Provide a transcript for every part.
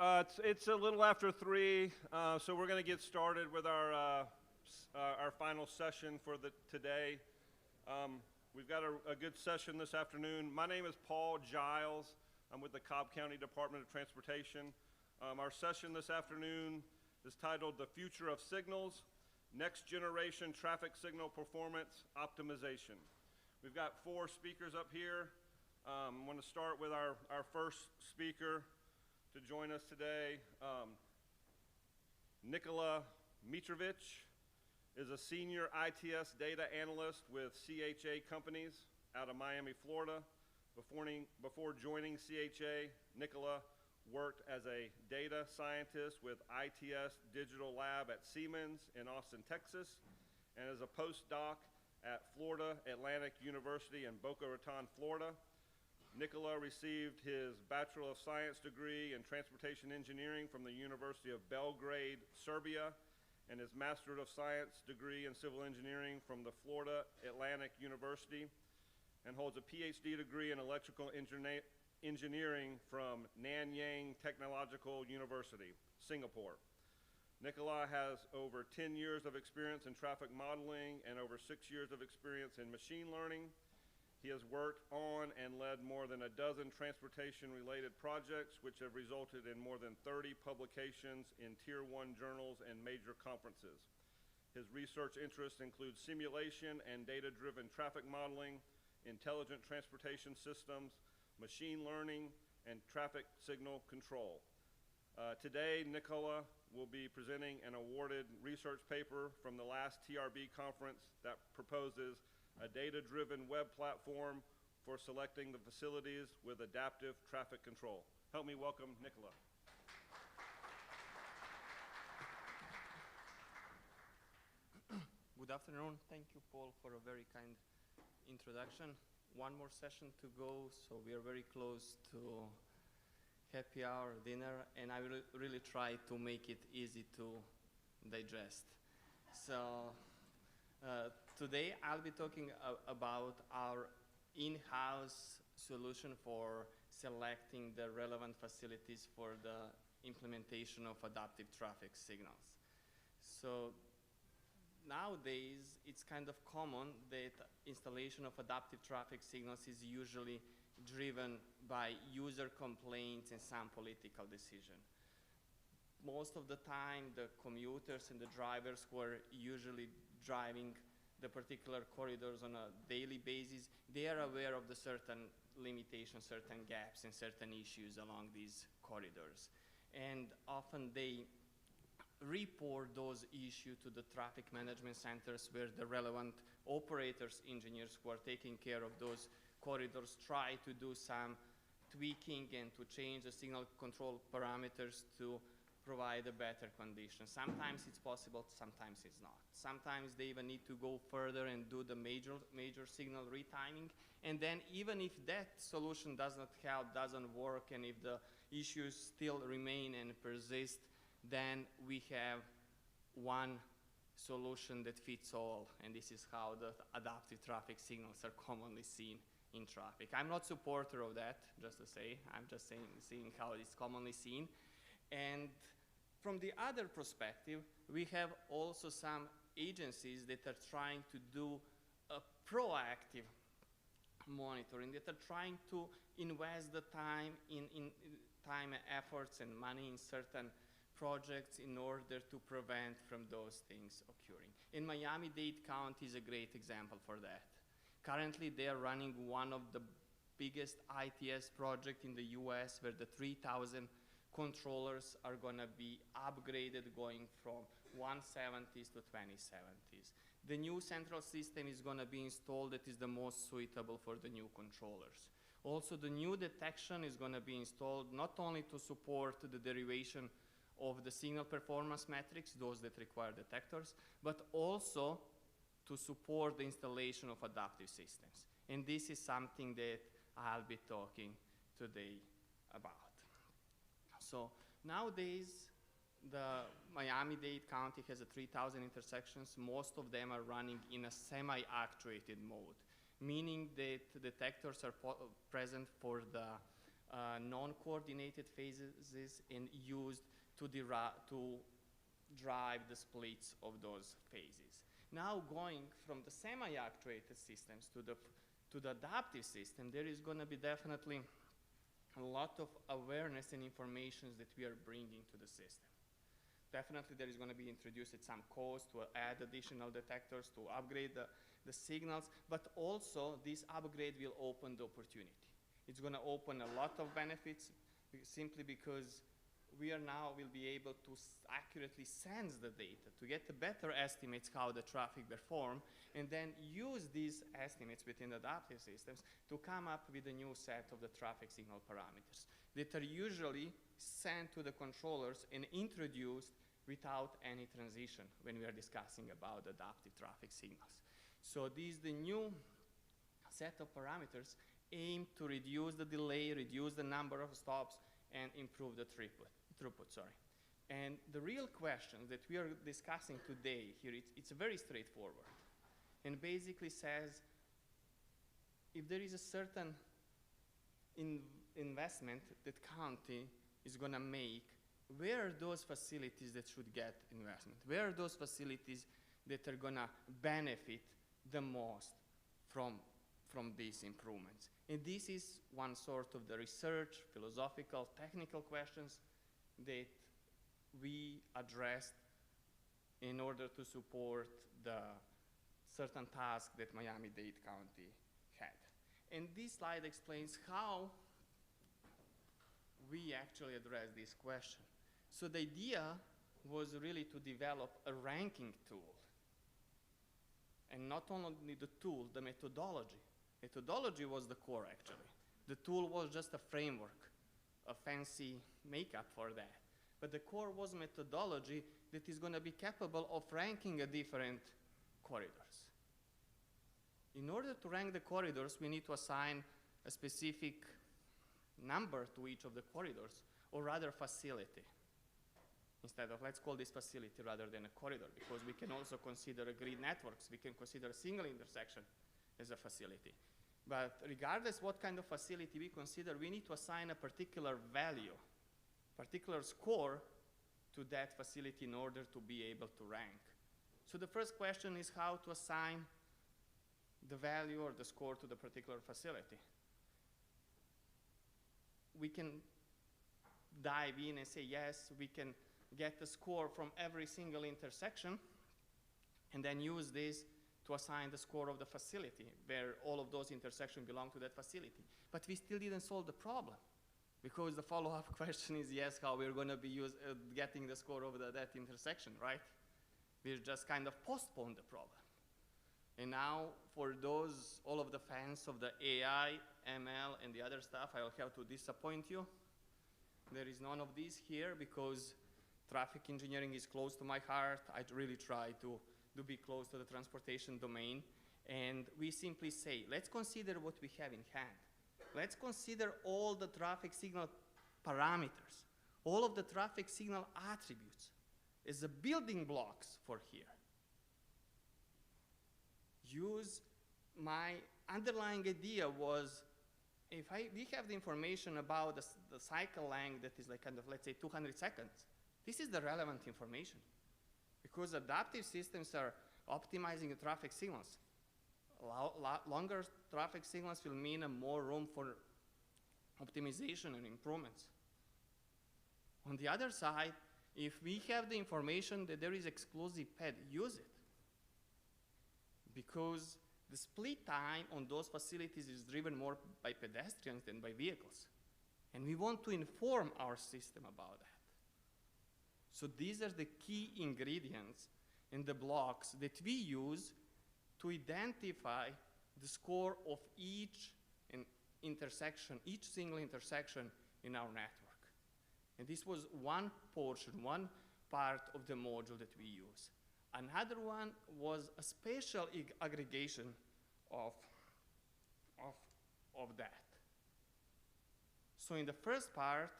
It's a little after 3, so we're going to get started with our final session for today. We've got a good session this afternoon. My name is Paul Giles. I'm with the Cobb County Department of Transportation. Our session this afternoon is titled The Future of Signals, Next Generation Traffic Signal Performance Optimization. We've got 4 speakers up here. I want to start with our first speaker to join us today. Nikola Mitrovic is a senior ITS data analyst with CHA Companies out of Miami, Florida. Before joining CHA, Nikola worked as a data scientist with ITS Digital Lab at Siemens in Austin, Texas, and as a postdoc at Florida Atlantic University in Boca Raton, Florida. Nikola received his Bachelor of Science degree in Transportation Engineering from the University of Belgrade, Serbia, and his Master of Science degree in Civil Engineering from the Florida Atlantic University, and holds a PhD degree in Electrical Engineering from Nanyang Technological University, Singapore. Nikola has over 10 years of experience in traffic modeling and over 6 years of experience in machine learning. He has worked on and led more than a dozen transportation-related projects, which have resulted in more than 30 publications in Tier 1 journals and major conferences. His research interests include simulation and data-driven traffic modeling, intelligent transportation systems, machine learning, and traffic signal control. Today, Nikola will be presenting an awarded research paper from the last TRB conference that proposes a data-driven web platform for selecting the facilities with adaptive traffic control. Help me welcome Nikola. Good afternoon. Thank you, Paul, for a very kind introduction. One more session to go, so we are very close to happy hour dinner, and I will really try to make it easy to digest. So today I'll be talking about our in-house solution for selecting the relevant facilities for the implementation of adaptive traffic signals. So nowadays, it's kind of common that installation of adaptive traffic signals is usually driven by user complaints and some political decision. Most of the time, the commuters and the drivers who are usually driving the particular corridors on a daily basis, they are aware of the certain limitations, certain gaps, and certain issues along these corridors. And often they report those issues to the traffic management centers where the relevant operators, engineers who are taking care of those corridors try to do some tweaking and to change the signal control parameters to provide a better condition. Sometimes it's possible, sometimes it's not. Sometimes they even need to go further and do the major signal retiming. And then even if that solution does not help, doesn't work, and if the issues still remain and persist, then we have one solution that fits all, and this is how the adaptive traffic signals are commonly seen in traffic. I'm not a supporter of that, just to say. I'm just seeing how it's commonly seen. And from the other perspective, we have also some agencies that are trying to do a proactive monitoring, that are trying to invest the time in time, efforts, and money in certain projects in order to prevent from those things occurring. In Miami-Dade County is a great example for that. Currently, they are running one of the biggest ITS projects in the US where the 3,000 controllers are going to be upgraded going from 170s to 2070s. The new central system is going to be installed that is the most suitable for the new controllers. Also, the new detection is going to be installed not only to support the derivation of the signal performance metrics, those that require detectors, but also to support the installation of adaptive systems. And this is something that I'll be talking today about. So nowadays, the Miami-Dade County has 3,000 intersections. Most of them are running in a semi-actuated mode, meaning that detectors are present for the non-coordinated phases and used to drive the splits of those phases. Now going from the semi-actuated systems to the adaptive system, there is going to be definitely a lot of awareness and information that we are bringing to the system. Definitely there is going to be introduced at some cost to add additional detectors, to upgrade the signals, but also this upgrade will open the opportunity. It's going to open a lot of benefits simply because we are now will be able to accurately sense the data to get the better estimates how the traffic perform, and then use these estimates within the adaptive systems to come up with a new set of the traffic signal parameters that are usually sent to the controllers and introduced without any transition when we are discussing about adaptive traffic signals. So these the new set of parameters aim to reduce the delay, reduce the number of stops, and improve the throughput. And the real question that we are discussing today here, it's very straightforward, and basically says, if there is a certain investment that county is going to make, where are those facilities that should get investment? Where are those facilities that are going to benefit the most from these improvements? And this is one sort of the research, philosophical, technical questions that we addressed in order to support the certain task that Miami-Dade County had. And this slide explains how we actually address this question. So the idea was really to develop a ranking tool. And not only the tool, the methodology. Methodology was the core, actually. The tool was just a framework, a fancy makeup for that. But the core was methodology that is going to be capable of ranking a different corridors. In order to rank the corridors, we need to assign a specific number to each of the corridors, or rather facility. Instead of, let's call this facility rather than a corridor, because we can also consider a grid networks. We can consider a single intersection as a facility. But regardless what kind of facility we consider, we need to assign a particular value, particular score to that facility in order to be able to rank. So the first question is how to assign the value or the score to the particular facility. We can dive in and say, yes, we can get the score from every single intersection and then use this to assign the score of the facility where all of those intersections belong to that facility. But we still didn't solve the problem, because the follow-up question is, yes, how we're going to be getting the score of that intersection, right? We just kind of postponed the problem. And now for those, all of the fans of the AI, ML, and the other stuff, I will have to disappoint you. There is none of these here because traffic engineering is close to my heart. I really try to be close to the transportation domain. And we simply say, let's consider what we have in hand. Let's consider all the traffic signal parameters, all of the traffic signal attributes as the building blocks for here. Use my underlying idea was, if we have the information about the cycle length that is like kind of, let's say, 200 seconds, this is the relevant information, because adaptive systems are optimizing the traffic signals. Longer traffic signals will mean more room for optimization and improvements. On the other side, if we have the information that there is exclusive ped, use it. Because the split time on those facilities is driven more by pedestrians than by vehicles. And we want to inform our system about that. So these are the key ingredients and the blocks that we use to identify the score of each intersection, each single intersection in our network. And this was one portion, one part of the module that we use. Another one was a spatial aggregation of that. So in the first part,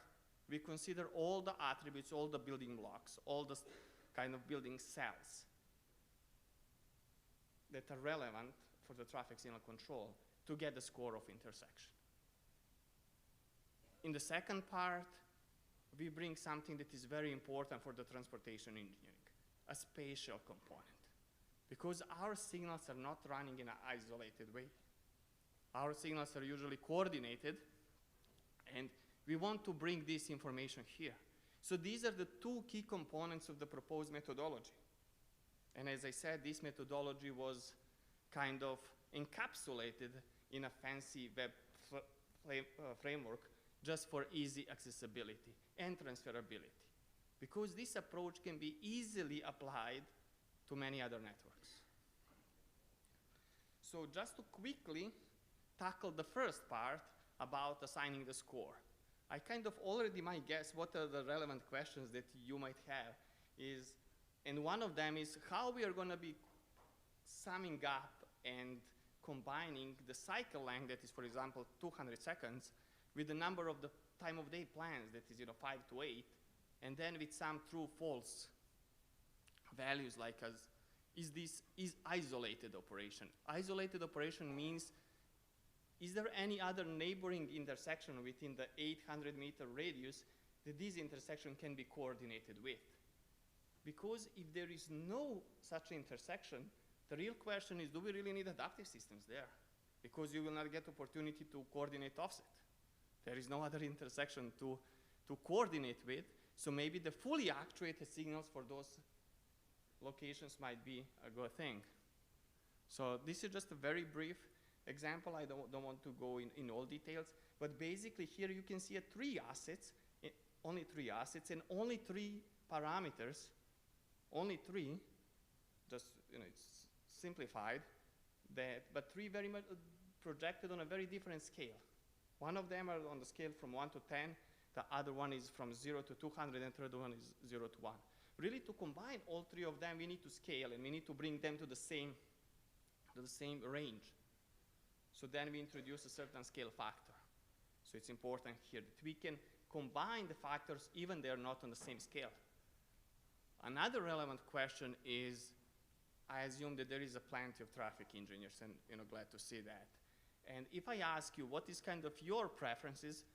we consider all the attributes, all the building blocks, all the kind of building cells that are relevant for the traffic signal control to get the score of intersection. in the second part, we bring something that is very important for the transportation engineering, a spatial component. Because our signals are not running in an isolated way. Our signals are usually coordinated, and we want to bring this information here. So these are the two key components of the proposed methodology. And as I said, this methodology was kind of encapsulated in a fancy web framework just for easy accessibility and transferability. Because this approach can be easily applied to many other networks. So just to quickly tackle the first part about assigning the score. I kind of already might guess what are the relevant questions that you might have is, and one of them is how we are going to be summing up and combining the cycle length that is, for example, 200 seconds with the number of the time of day plans that is, 5 to 8, and then with some true-false values like is this isolated operation. Isolated operation means is there any other neighboring intersection within the 800-meter radius that this intersection can be coordinated with? Because if there is no such intersection, the real question is, do we really need adaptive systems there? Because you will not get opportunity to coordinate offset. There is no other intersection to coordinate with, so maybe the fully actuated signals for those locations might be a good thing. So this is just a very brief example. I don't want to go in all details, but basically here you can see only three assets and only 3 parameters, only 3, just, it's simplified, but 3 very much projected on a very different scale. One of them are on the scale from 1 to 10, the other one is from 0 to 200, and the third one is 0 to 1. Really, to combine all 3 of them, we need to scale, and we need to bring them to the same range. So then we introduce a certain scale factor. So it's important here that we can combine the factors even they are not on the same scale. Another relevant question is, I assume that there is plenty of traffic engineers, and glad to see that. And if I ask you what is kind of your preferences,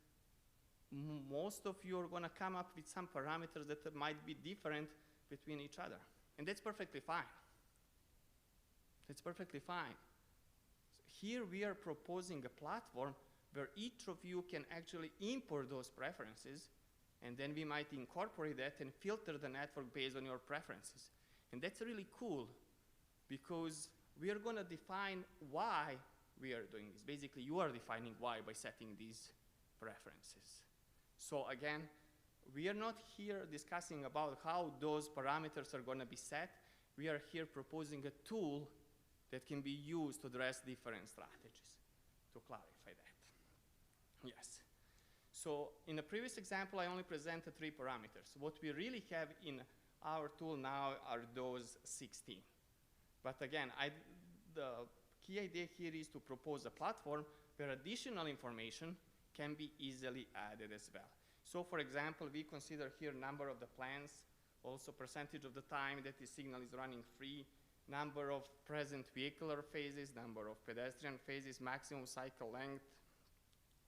most of you are going to come up with some parameters that might be different between each other. And that's perfectly fine. That's perfectly fine. Here we are proposing a platform where each of you can actually import those preferences, and then we might incorporate that and filter the network based on your preferences. And that's really cool, because we are going to define why we are doing this. Basically, you are defining why by setting these preferences. So again, we are not here discussing about how those parameters are going to be set. We are here proposing a tool that can be used to address different strategies, to clarify that. Yes. So in the previous example, I only presented 3 parameters. What we really have in our tool now are those 16. But again, the key idea here is to propose a platform where additional information can be easily added as well. So for example, we consider here number of the plans, also percentage of the time that the signal is running free, number of present vehicular phases, number of pedestrian phases, maximum cycle length,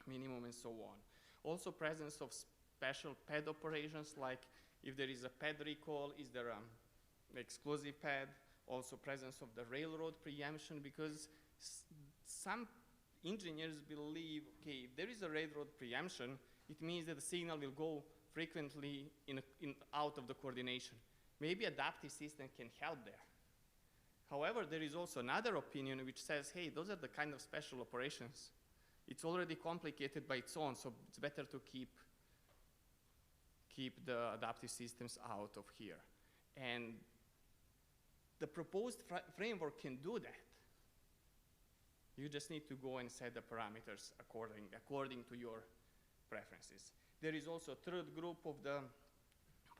minimum, and so on. Also presence of special pad operations, like if there is a pad recall, is there an exclusive pad? Also presence of the railroad preemption, because some engineers believe, okay, if there is a railroad preemption, it means that the signal will go frequently out of the coordination. Maybe adaptive system can help there. However, there is also another opinion which says, hey, those are the kind of special operations. It's already complicated by its own, so it's better to keep the adaptive systems out of here. And the proposed framework can do that. You just need to go and set the parameters according to your preferences. There is also a third group of the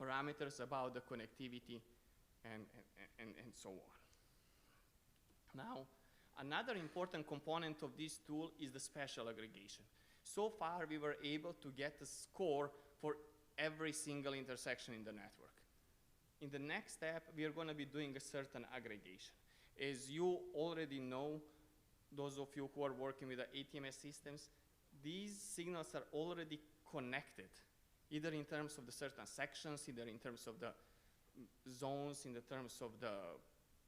parameters about the connectivity and so on. Now, another important component of this tool is the spatial aggregation. So far, we were able to get a score for every single intersection in the network. In the next step, we are going to be doing a certain aggregation. As you already know, those of you who are working with the ATMS systems, these signals are already connected, either in terms of the certain sections, either in terms of the zones, in the terms of the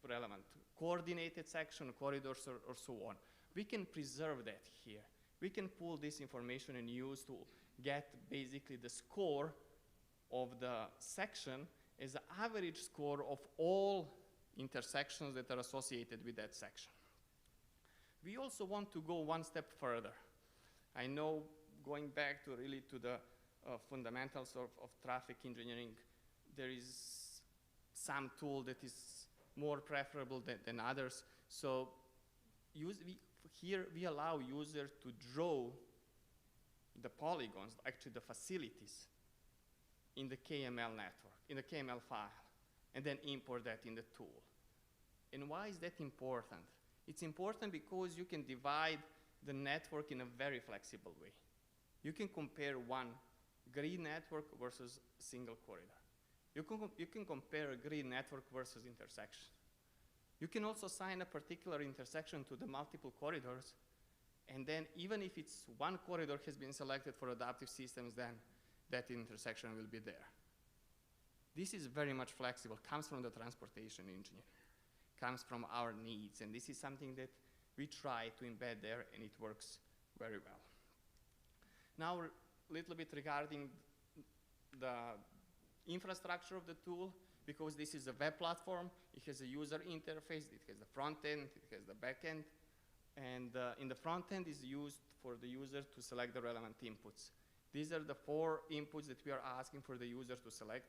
relevant coordinated section, corridors, or so on. We can preserve that here. We can pull this information and use to get basically the score of the section as the average score of all intersections that are associated with that section. We also want to go one step further. I know, going back to really to the fundamentals of traffic engineering, there is some tool that is more preferable than others. So here we allow users to draw the polygons, actually the facilities, in the KML network, in the KML file, and then import that in the tool. And why is that important? It's important because you can divide the network in a very flexible way. You can compare one grid network versus a single corridor. You can compare a grid network versus intersection. You can also assign a particular intersection to the multiple corridors, and then even if it's one corridor has been selected for adaptive systems, then that intersection will be there. This is very much flexible, comes from the transportation engineering, comes from our needs, and this is something that we try to embed there, and it works very well. Now, a little bit regarding the infrastructure of the tool, because this is a web platform, it has a user interface, it has the front end, it has the back end, and in the front end is used for the user to select the relevant inputs. These are the 4 inputs that we are asking for the user to select.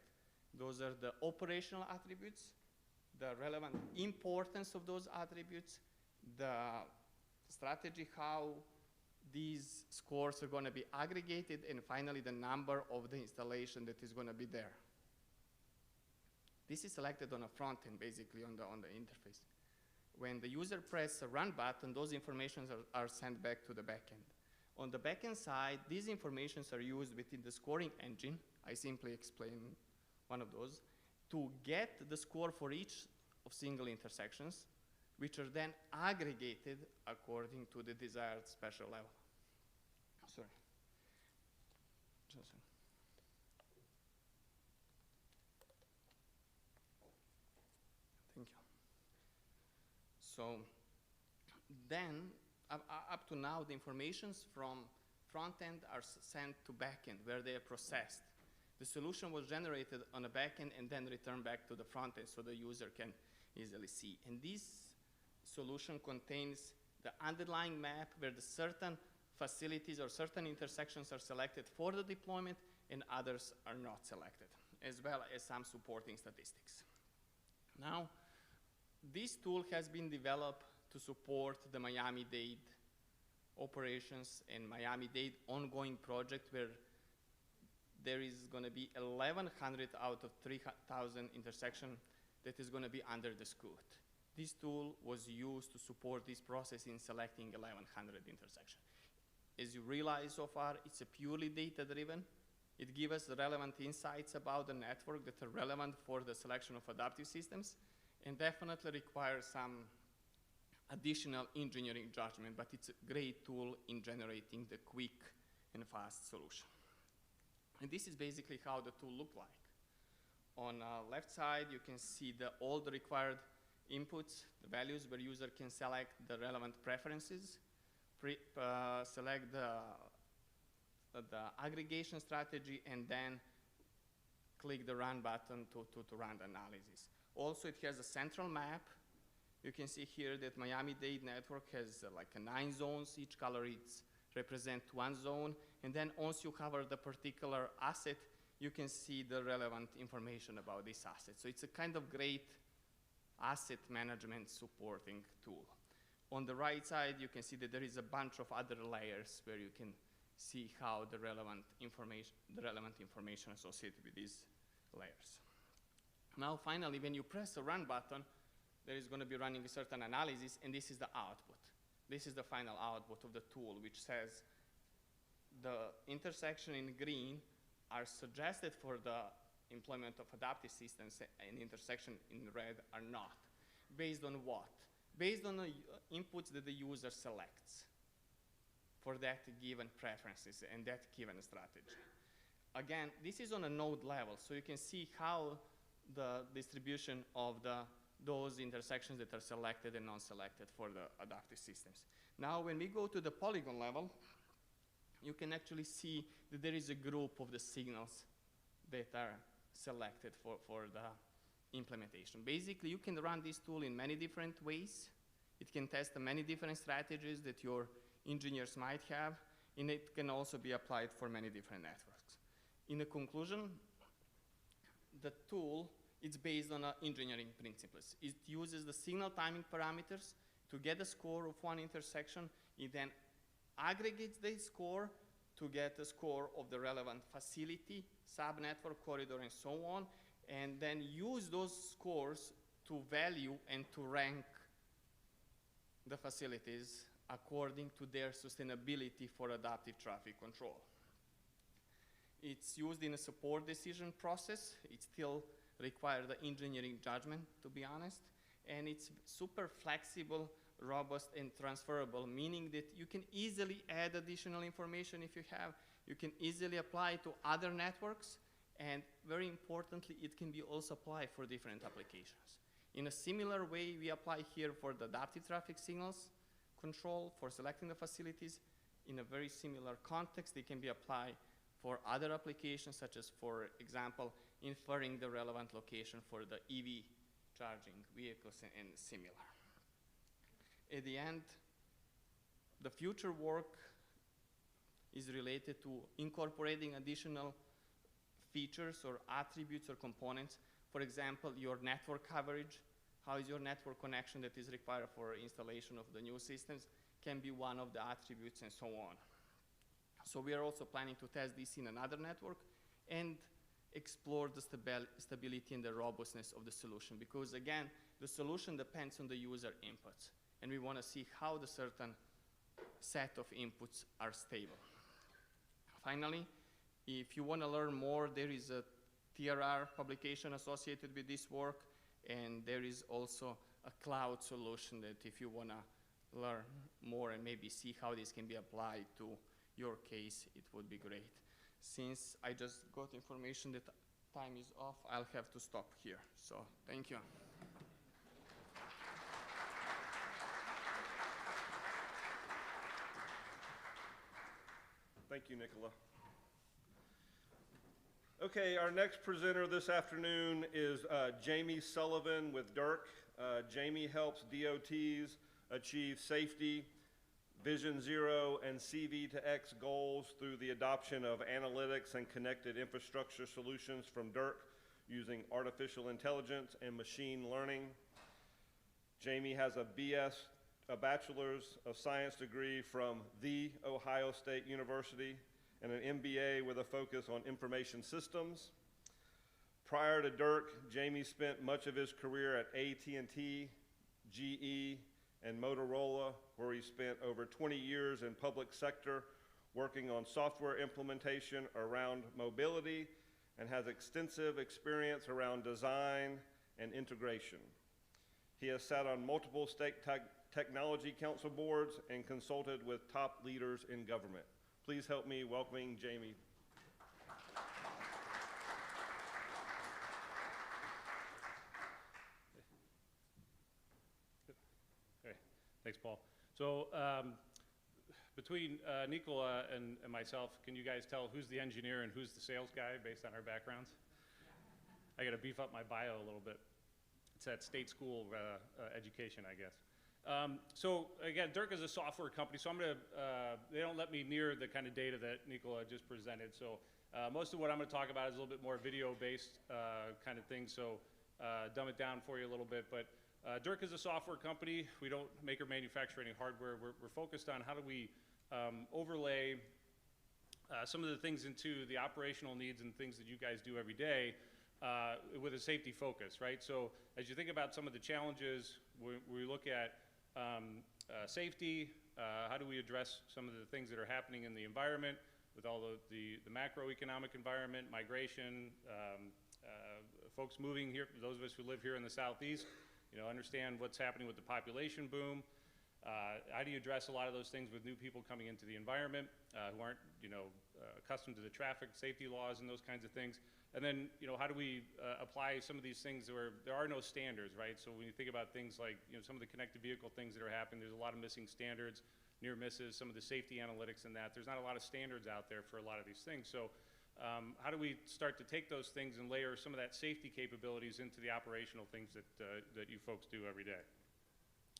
Those are the operational attributes, the relevant importance of those attributes, the strategy, how these scores are going to be aggregated, and finally the number of the installation that is going to be there. This is selected on a front end, basically on the interface. When the user presses a run button, those informations are sent back to the backend. On the backend side, these informations are used within the scoring engine. I simply explain one of those, to get the score for each of single intersections, which are then aggregated according to the desired special level. Sorry. Just a second. Thank you. So then, up to now, the informations from front end are sent to back end, where they are processed. The solution was generated on the back end and then returned back to the front end so the user can easily see. And this solution contains the underlying map where the certain facilities or certain intersections are selected for the deployment and others are not selected, as well as some supporting statistics. Now, this tool has been developed to support the Miami-Dade operations and Miami-Dade ongoing project, where there is going to be 1,100 out of 3,000 intersections that is going to be under the SCOOT. This tool was used to support this process in selecting 1,100 intersections. As you realize so far, it's a purely data-driven. It gives us relevant insights about the network that are relevant for the selection of adaptive systems, and definitely requires some additional engineering judgment, but it's a great tool in generating the quick and fast solution. And this is basically how the tool looked like. On the left side, you can see all the required inputs, the values where user can select the relevant preferences, select the aggregation strategy, and then click the run button to run the analysis. Also, it has a central map. You can see here that Miami-Dade network has like 9 zones. Each color represents one zone. And then once you cover the particular asset, you can see the relevant information about this asset. So it's a kind of great asset management supporting tool. On the right side, you can see that there is a bunch of other layers where you can see how the relevant information associated with these layers. Now, finally, when you press the run button, there is going to be running a certain analysis, and this is the output. This is the final output of the tool, which says the intersection in green are suggested for the employment of adaptive systems, and intersection in red are not. Based on what? Based on the inputs that the user selects. for that given preferences and that given strategy. Again, this is on a node level, so you can see how the distribution of those intersections that are selected and non-selected for the adaptive systems. Now, when we go to the polygon level, you can actually see that there is a group of the signals that are selected for the implementation. Basically, you can run this tool in many different ways. It can test many different strategies that your engineers might have, and it can also be applied for many different networks. In the conclusion, the tool is based on engineering principles. It uses the signal timing parameters to get a score of one intersection. It then aggregates the score to get a score of the relevant facility, subnetwork, corridor, and so on, and then use those scores to value and to rank the facilities according to their sustainability for adaptive traffic control. It's used in a support decision process. It still requires the engineering judgment, to be honest, and it's super flexible, robust, and transferable, meaning that you can easily add additional information if you have. You can easily apply to other networks, and very importantly, it can be also applied for different applications. In a similar way, we apply here for the adaptive traffic signals control, for selecting the facilities. In a very similar context, they can be applied for other applications, such as, for example, inferring the relevant location for the EV charging vehicles and similar. At the end, the future work is related to incorporating additional features or attributes or components. For example, your network coverage. How is your network connection that is required for installation of the new systems can be one of the attributes, and so on. So we are also planning to test this in another network and explore the stability and the robustness of the solution, because again, the solution depends on the user inputs, and we want to see how the certain set of inputs are stable. Finally, if you want to learn more, there is a TRR publication associated with this work, and there is also a cloud solution that if you want to learn more and maybe see how this can be applied to your case, it would be great. Since I just got information that time is off, I'll have to stop here. So thank you. Thank you, Nikola. Okay, our next presenter this afternoon is Jamie Sullivan with Derq. Jamie helps DOTs achieve safety, Vision Zero, and CV to X goals through the adoption of analytics and connected infrastructure solutions from Derq using artificial intelligence and machine learning. Jamie has a Bachelor's of Science degree from The Ohio State University and an MBA with a focus on information systems. Prior to Derq, Jamie spent much of his career at AT&T, GE, and Motorola, where he spent over 20 years in public sector working on software implementation around mobility, and has extensive experience around design and integration. He has sat on multiple state technology council boards and consulted with top leaders in government. Please help me welcoming Jamie. Okay, thanks, Paul. So between Nikola and myself, can you guys tell who's the engineer and who's the sales guy based on our backgrounds? I got to beef up my bio a little bit. It's that state school education, I guess. So again, Derq is a software company, so they don't let me near the kind of data that Nikola just presented. So most of what I'm going to talk about is a little bit more video-based kind of thing, so dumb it down for you a little bit. But Derq is a software company. We don't make or manufacture any hardware. We're focused on how do we overlay some of the things into the operational needs and things that you guys do every day with a safety focus, right? So as you think about some of the challenges, we look at safety, how do we address some of the things that are happening in the environment with all the macroeconomic environment, migration, folks moving here, those of us who live here in the Southeast, understand what's happening with the population boom. How do you address a lot of those things with new people coming into the environment who aren't, accustomed to the traffic safety laws and those kinds of things? And then, how do we apply some of these things where there are no standards, right? So when you think about things like, some of the connected vehicle things that are happening, there's a lot of missing standards, near misses, some of the safety analytics and that. There's not a lot of standards out there for a lot of these things. So how do we start to take those things and layer some of that safety capabilities into the operational things that you folks do every day?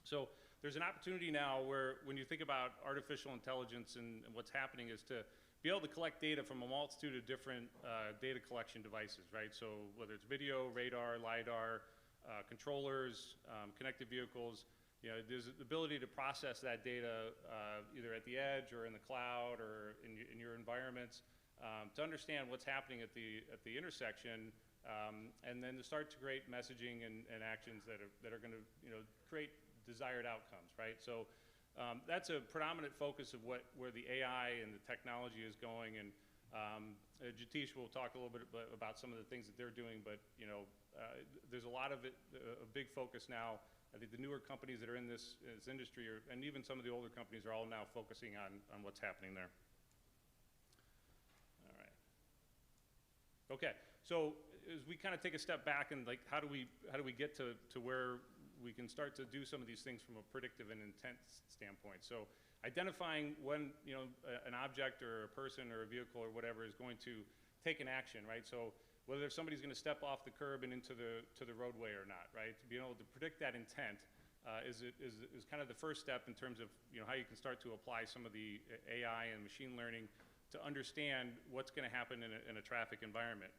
So there's an opportunity now where when you think about artificial intelligence and what's happening is to be able to collect data from a multitude of different data collection devices, right? So whether it's video, radar, LiDAR, controllers, connected vehicles, there's the ability to process that data either at the edge or in the cloud or in your environments to understand what's happening at the intersection, and then to start to create messaging and actions that are going to create desired outcomes, right? So that's a predominant focus of where the AI and the technology is going, and Jatish will talk a little bit about some of the things that they're doing, but there's a lot of it, a big focus now. I think the newer companies that are in this industry, and even some of the older companies, are all now focusing on what's happening there. All right. Okay. So as we kind of take a step back and how do we get to where we can start to do some of these things from a predictive and intent standpoint? So identifying when an object or a person or a vehicle or whatever is going to take an action, right? So whether somebody's going to step off the curb and into the roadway or not, right? To be able to predict that intent is kind of the first step in terms of how you can start to apply some of the AI and machine learning to understand what's going to happen in a traffic environment.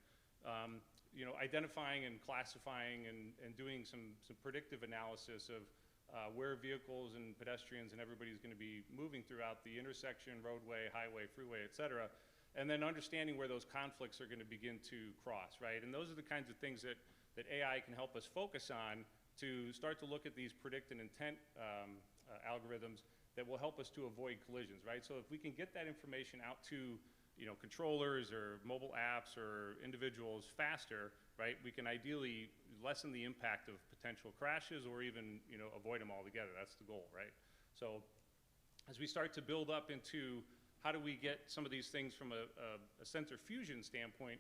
Identifying and classifying and doing some predictive analysis of where vehicles and pedestrians and everybody's going to be moving throughout the intersection, roadway, highway, freeway, et cetera. And then understanding where those conflicts are going to begin to cross, right? And those are the kinds of things that AI can help us focus on to start to look at these predict and intent algorithms that will help us to avoid collisions, right? So if we can get that information out to controllers or mobile apps or individuals faster, right, we can ideally lessen the impact of potential crashes or even avoid them altogether. That's the goal, right? So as we start to build up into how do we get some of these things from a sensor fusion standpoint,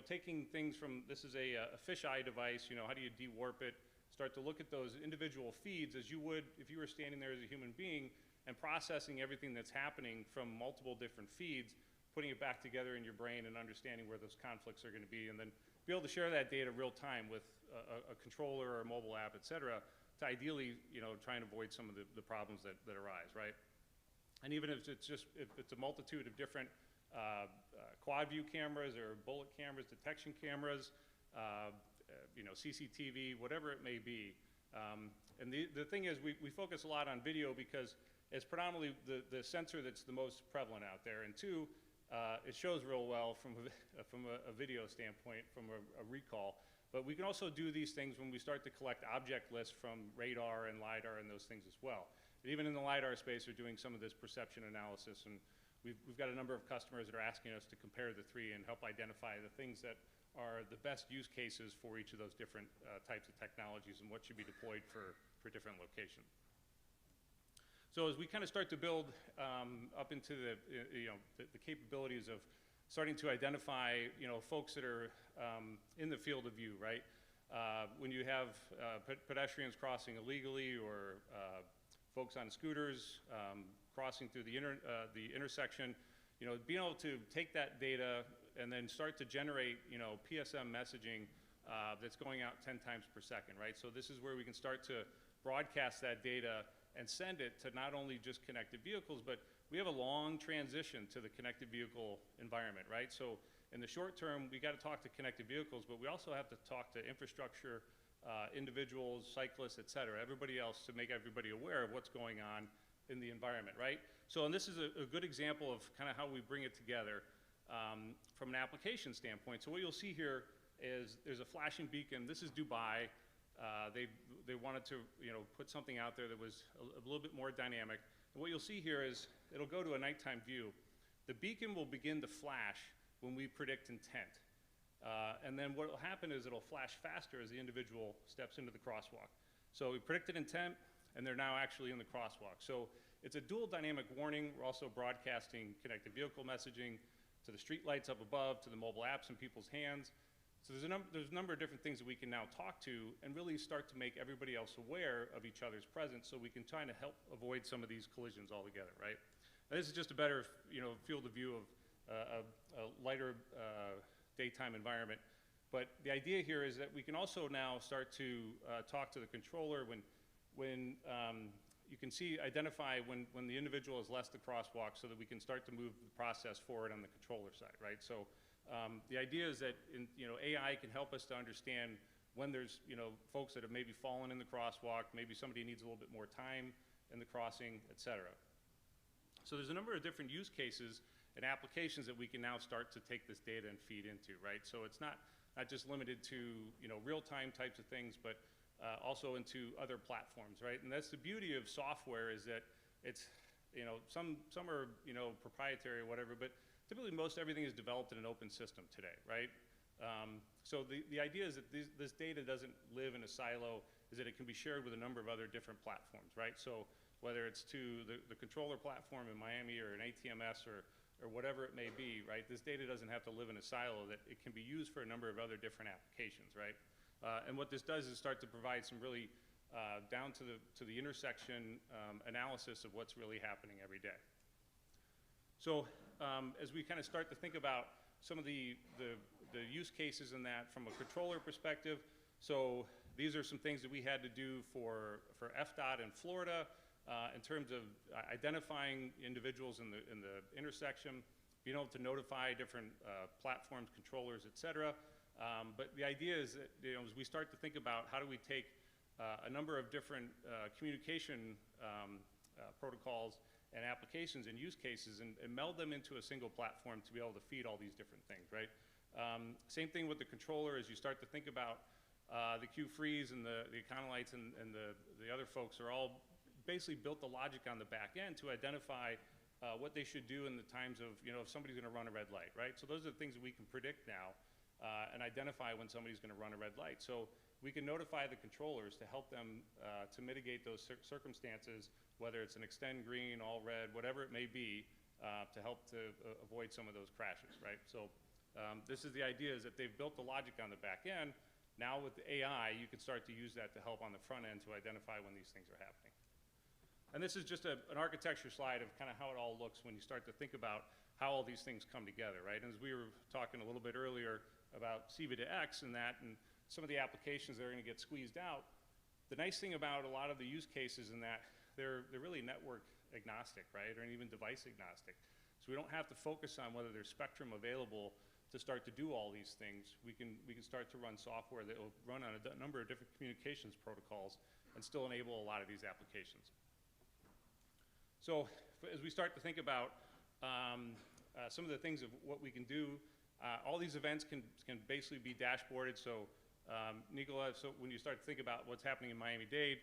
taking things from, this is a fisheye device, how do you de-warp it, start to look at those individual feeds as you would if you were standing there as a human being and processing everything that's happening from multiple different feeds, putting it back together in your brain and understanding where those conflicts are going to be, and then be able to share that data real time with a controller or a mobile app, et cetera, to ideally try and avoid some of the problems that arise, right? And even if it's a multitude of different quad view cameras or bullet cameras, detection cameras, CCTV, whatever it may be. And the thing is, we focus a lot on video because it's predominantly the sensor that's the most prevalent out there. And two, it shows real well from a video standpoint, from a recall. But we can also do these things when we start to collect object lists from radar and LiDAR and those things as well. But even in the LiDAR space, we're doing some of this perception analysis, and we've got a number of customers that are asking us to compare the three and help identify the things that are the best use cases for each of those different types of technologies and what should be deployed for different locations. So as we kind of start to build up into the capabilities of starting to identify folks that are in the field of view, right? When you have pedestrians crossing illegally or folks on scooters crossing through the intersection, being able to take that data and then start to generate PSM messaging that's going out 10 times per second, right? So this is where we can start to broadcast that data and send it to not only just connected vehicles, but we have a long transition to the connected vehicle environment, right? So in the short term, we got to talk to connected vehicles, but we also have to talk to infrastructure, individuals, cyclists, et cetera, everybody else, to make everybody aware of what's going on in the environment, right? So, and this is a good example of kind of how we bring it together from an application standpoint. So what you'll see here is there's a flashing beacon. This is Dubai. They wanted to put something out there that was a little bit more dynamic. And what you'll see here is it'll go to a nighttime view. The beacon will begin to flash when we predict intent. And then what will happen is it'll flash faster as the individual steps into the crosswalk. So we predicted intent, and they're now actually in the crosswalk. So it's a dual dynamic warning. We're also broadcasting connected vehicle messaging to the street lights up above, to the mobile apps in people's hands. So there's a number of different things that we can now talk to and really start to make everybody else aware of each other's presence, so we can try to help avoid some of these collisions altogether, right? And this is just a better, field of view of a lighter daytime environment. But the idea here is that we can also now start to talk to the controller when you can identify when the individual has left the crosswalk, so that we can start to move the process forward on the controller side, right? So the idea is that AI can help us to understand when there's folks that have maybe fallen in the crosswalk, maybe somebody needs a little bit more time in the crossing, et cetera. So there's a number of different use cases and applications that we can now start to take this data and feed into, right? So it's not just limited to real-time types of things, but also into other platforms, right? And that's the beauty of software, is that it's some are proprietary or whatever, but typically most everything is developed in an open system today, right? So the idea is that this data doesn't live in a silo, is that it can be shared with a number of other different platforms, right? So whether it's to the controller platform in Miami or an ATMS or whatever it may be, right? This data doesn't have to live in a silo, that it can be used for a number of other different applications, right? And what this does is start to provide some really down to the intersection analysis of what's really happening every day. So as we kind of start to think about some of the use cases in that from a controller perspective, so these are some things that we had to do for FDOT in Florida in terms of identifying individuals in the intersection, being able to notify different platforms, controllers, et cetera. But the idea is that as we start to think about how do we take a number of different communication protocols and applications and use cases and meld them into a single platform to be able to feed all these different things, right? Same thing with the controller. As you start to think about the Q-Freeze and the Econolytes and the other folks are all basically built the logic on the back end to identify what they should do in the times of, if somebody's gonna run a red light, right? So those are the things that we can predict now and identify when somebody's gonna run a red light. So we can notify the controllers to help them to mitigate those circumstances, whether it's an extend green, all red, whatever it may be, to help to avoid some of those crashes, right? So this is the idea, is that they've built the logic on the back end. Now with the AI, you can start to use that to help on the front end to identify when these things are happening. And this is just an architecture slide of kind of how it all looks when you start to think about how all these things come together, right? And as we were talking a little bit earlier about C-V2X and that, and some of the applications that are going to get squeezed out, the nice thing about a lot of the use cases in that, they're really network agnostic, right? Or even device agnostic. So we don't have to focus on whether there's spectrum available to start to do all these things. We can start to run software that will run on a number of different communications protocols and still enable a lot of these applications. So as we start to think about some of the things of what we can do, all these events can basically be dashboarded. So Nikola, so when you start to think about what's happening in Miami-Dade,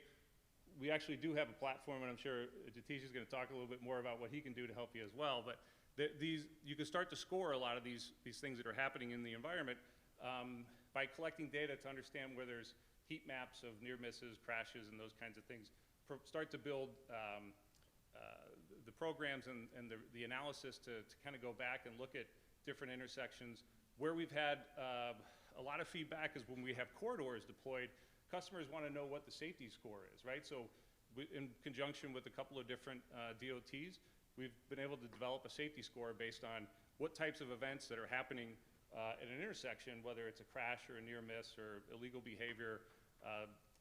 we actually do have a platform, and I'm sure Jatish is going to talk a little bit more about what he can do to help you as well. But you can start to score a lot of these things that are happening in the environment by collecting data to understand where there's heat maps of near misses, crashes, and those kinds of things. Start to build the programs and the analysis to kind of go back and look at different intersections. Where we've had a lot of feedback is when we have corridors deployed, customers want to know what the safety score is, right? So in conjunction with a couple of different DOTs, we've been able to develop a safety score based on what types of events that are happening at an intersection, whether it's a crash or a near miss or illegal behavior,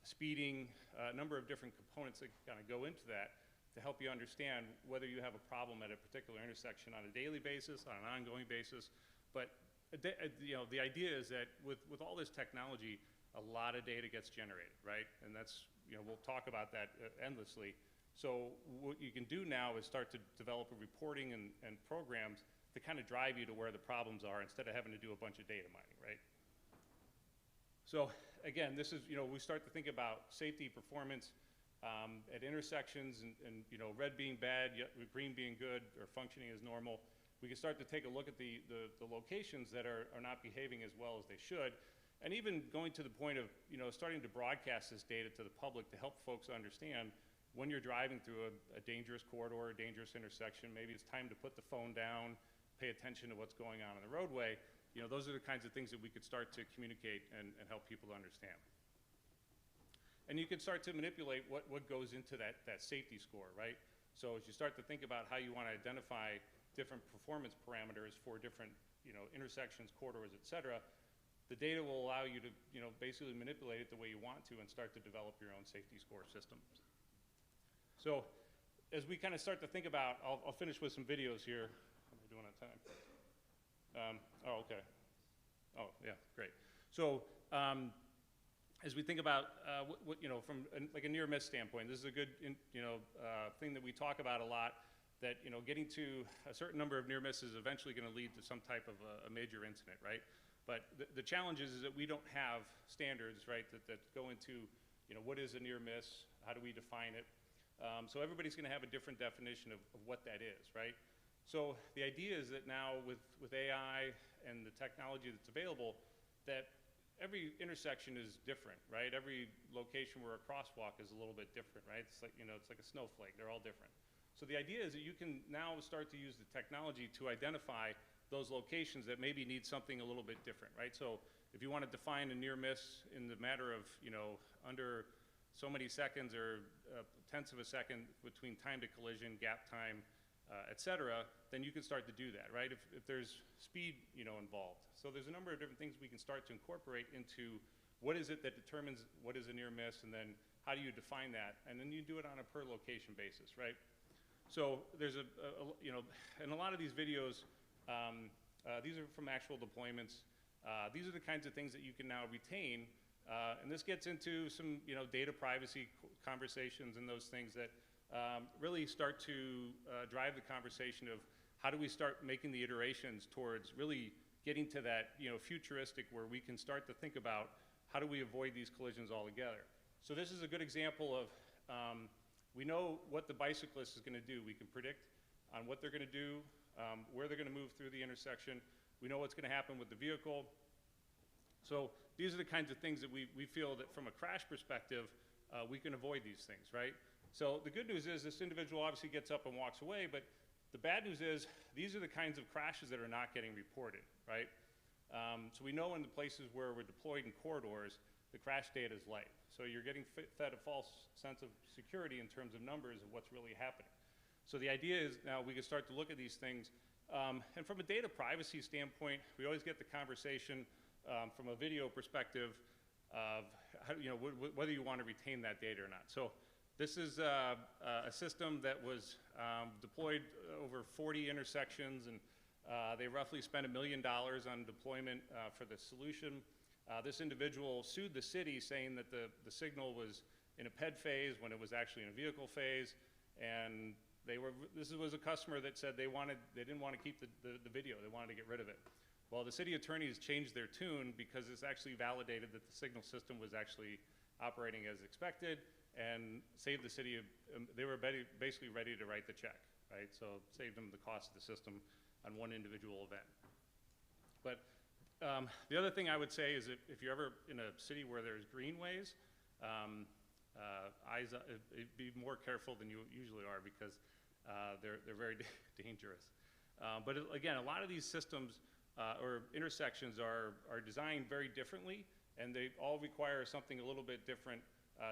speeding, a number of different components that kind of go into that to help you understand whether you have a problem at a particular intersection on a daily basis, on an ongoing basis. But the idea is that with all this technology, a lot of data gets generated, right? And that's, we'll talk about that endlessly. So what you can do now is start to develop a reporting and programs to kind of drive you to where the problems are instead of having to do a bunch of data mining, right? So again, this is, we start to think about safety performance at intersections and red being bad, green being good, or functioning as normal. We can start to take a look at the locations that are not behaving as well as they should, and even going to the point of starting to broadcast this data to the public to help folks understand when you're driving through a dangerous corridor, a dangerous intersection, maybe it's time to put the phone down, pay attention to what's going on the roadway. You know, those are the kinds of things that we could start to communicate and help people to understand. And you can start to manipulate what goes into that safety score, right? So as you start to think about how you want to identify different performance parameters for different, you know, intersections, corridors, et cetera, the data will allow you to, you know, basically manipulate it the way you want to and start to develop your own safety score systems. So as we kind of start to think about, I'll finish with some videos here. How am I doing on time? Oh, okay. Oh, yeah, great. So as we think about what you know, from like a near miss standpoint, this is a good thing that we talk about a lot, that, you know, getting to a certain number of near misses is eventually going to lead to some type of a major incident, right? But the challenge is that we don't have standards, right, that go into, you know, what is a near miss, how do we define it? So everybody's going to have a different definition of what that is, right? So the idea is that now with AI and the technology that's available, that every intersection is different, right? Every location where a crosswalk is a little bit different, right? It's like, you know, it's like a snowflake. They're all different. So the idea is that you can now start to use the technology to identify those locations that maybe need something a little bit different, right? So if you want to define a near miss in the matter of, you know, under so many seconds or tenths of a second between time to collision, gap time, et cetera, then you can start to do that, right? If there's speed, you know, involved. So there's a number of different things we can start to incorporate into what is it that determines what is a near miss, and then how do you define that? And then you do it on a per location basis, right? So there's you know, in a lot of these videos, these are from actual deployments. These are the kinds of things that you can now retain, and this gets into some, you know, data privacy conversations and those things that really start to drive the conversation of how do we start making the iterations towards really getting to that, you know, futuristic, where we can start to think about how do we avoid these collisions altogether. So this is a good example of, we know what the bicyclist is going to do. We can predict on what they're going to do, where they're going to move through the intersection. We know what's going to happen with the vehicle. So these are the kinds of things that we feel that from a crash perspective, we can avoid these things, right? So the good news is this individual obviously gets up and walks away, but the bad news is these are the kinds of crashes that are not getting reported, right? So we know in the places where we're deployed in corridors, the crash data is light. So you're getting fed a false sense of security in terms of numbers of what's really happening. So the idea is now we can start to look at these things. And from a data privacy standpoint, we always get the conversation from a video perspective of how, you know, whether you want to retain that data or not. So this is a system that was deployed over 40 intersections, and they roughly spent $1 million on deployment for the solution. This individual sued the city saying that the signal was in a PED phase when it was actually in a vehicle phase, and this was a customer that said they didn't want to keep the video, they wanted to get rid of it. Well, the city attorneys changed their tune because it's actually validated that the signal system was actually operating as expected and saved the city. They were basically ready to write the check, right? So saved them the cost of the system on one individual event. But the other thing I would say is that if you're ever in a city where there's greenways, be more careful than you usually are, because they're very dangerous. But again, a lot of these systems or intersections are designed very differently, and they all require something a little bit different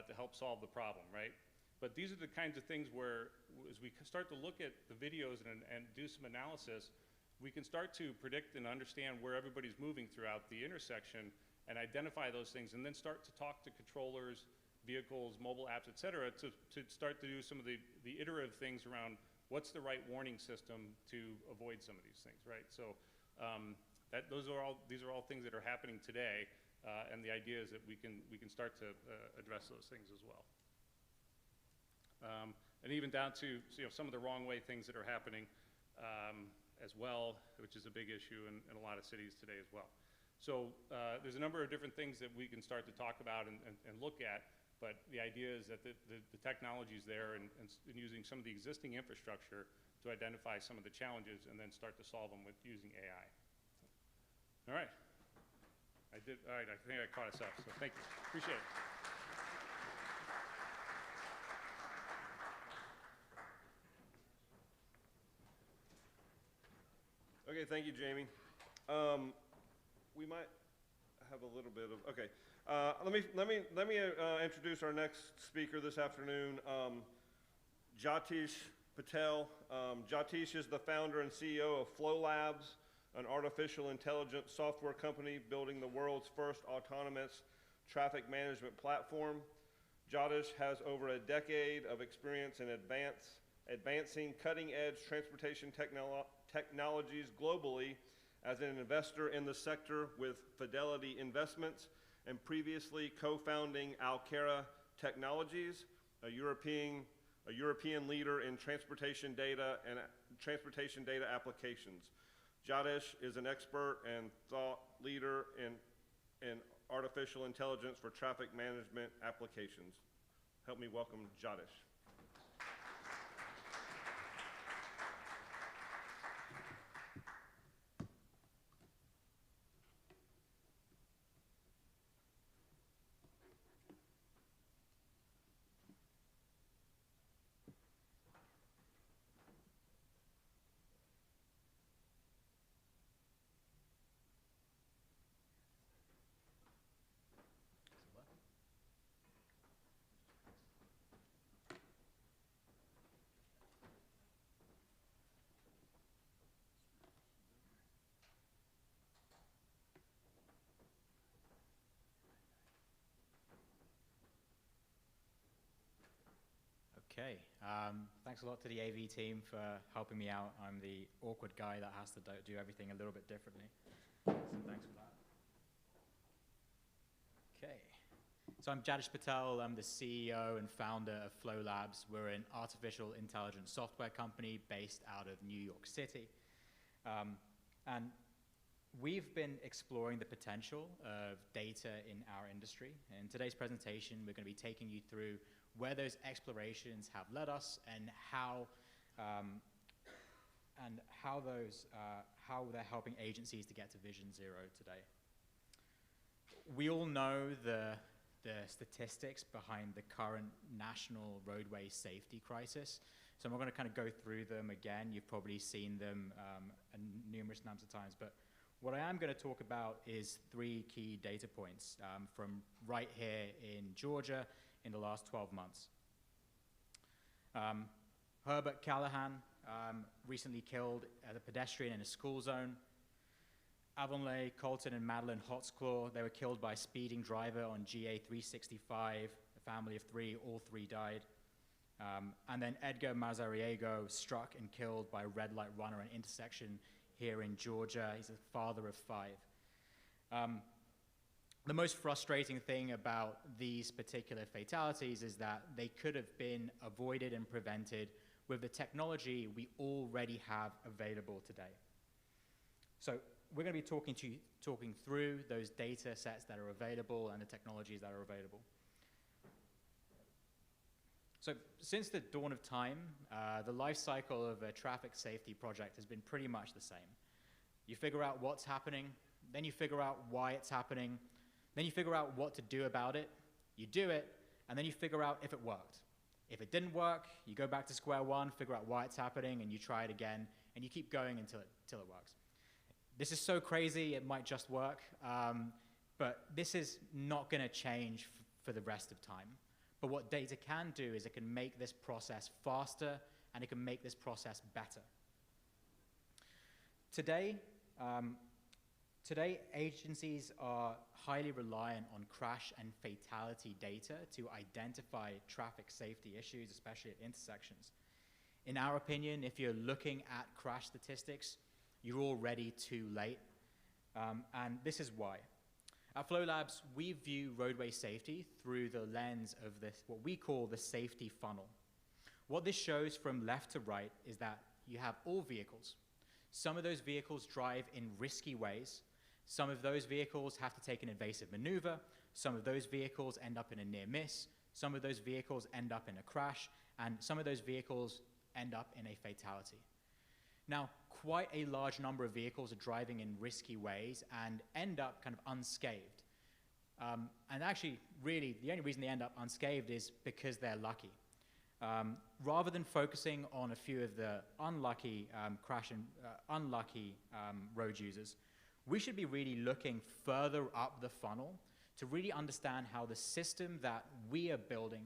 to help solve the problem, right? But these are the kinds of things where, as we start to look at the videos and do some analysis, we can start to predict and understand where everybody's moving throughout the intersection and identify those things, and then start to talk to controllers, vehicles, mobile apps, et cetera, to start to do some of the iterative things around what's the right warning system to avoid some of these things, right? So these are all things that are happening today, and the idea is that we can start to address those things as well. And even down to, you know, some of the wrong way things that are happening as well, which is a big issue in a lot of cities today as well. So there's a number of different things that we can start to talk about and look at, but the idea is that the technology is there, and using some of the existing infrastructure to identify some of the challenges and then start to solve them with using AI. All right. All right, I think I caught us up, so thank you. Appreciate it. Okay, thank you, Jamie. We might have a little bit of, okay. Let me introduce our next speaker this afternoon, Jatish Patel. Jatish is the founder and CEO of Flow Labs, an artificial intelligence software company building the world's first autonomous traffic management platform. Jatish has over a decade of experience in advancing cutting-edge transportation technologies globally as an investor in the sector with Fidelity Investments and previously co-founding Alcara Technologies, a European leader in transportation data and transportation data applications. Jatish is an expert and thought leader in artificial intelligence for traffic management applications. Help me welcome Jatish. Okay, thanks a lot to the AV team for helping me out. I'm the awkward guy that has to do everything a little bit differently. So thanks for that. Okay, so I'm Jatish Patel. I'm the CEO and founder of Flow Labs. We're an artificial intelligence software company based out of New York City. And we've been exploring the potential of data in our industry. In today's presentation, we're going to be taking you through where those explorations have led us and how they're helping agencies to get to Vision Zero today. We all know the statistics behind the current national roadway safety crisis. So I'm not going to kind of go through them again. You've probably seen them numerous numbers of times. But what I am going to talk about is 3 key data points from right here in Georgia in the last 12 months. Herbert Callahan recently killed as a pedestrian in a school zone. Avonlea, Colton, and Madeline Hotsclaw, they were killed by a speeding driver on GA 365, a family of 3, all 3 died. And then Edgar Mazariego struck and killed by a red light runner at an intersection here in Georgia. He's a father of 5. The most frustrating thing about these particular fatalities is that they could have been avoided and prevented with the technology we already have available today. So we're going to be talking through those data sets that are available and the technologies that are available. So since the dawn of time, the life cycle of a traffic safety project has been pretty much the same. You figure out what's happening, then you figure out why it's happening, then you figure out what to do about it, you do it, and then you figure out if it worked. If it didn't work, you go back to square one, figure out why it's happening, and you try it again, and you keep going until it works. This is so crazy, it might just work, but this is not going to change for the rest of time. But what data can do is it can make this process faster, and it can make this process better. Today, agencies are highly reliant on crash and fatality data to identify traffic safety issues, especially at intersections. In our opinion, if you're looking at crash statistics, you're already too late, and this is why. At Flow Labs, we view roadway safety through the lens of this, what we call the safety funnel. What this shows from left to right is that you have all vehicles. Some of those vehicles drive in risky ways. Some of those vehicles have to take an evasive maneuver. Some of those vehicles end up in a near miss. Some of those vehicles end up in a crash. And some of those vehicles end up in a fatality. Now, quite a large number of vehicles are driving in risky ways and end up kind of unscathed. And actually, really, the only reason they end up unscathed is because they're lucky. Rather than focusing on a few of the unlucky road users, we should be really looking further up the funnel to really understand how the system that we are building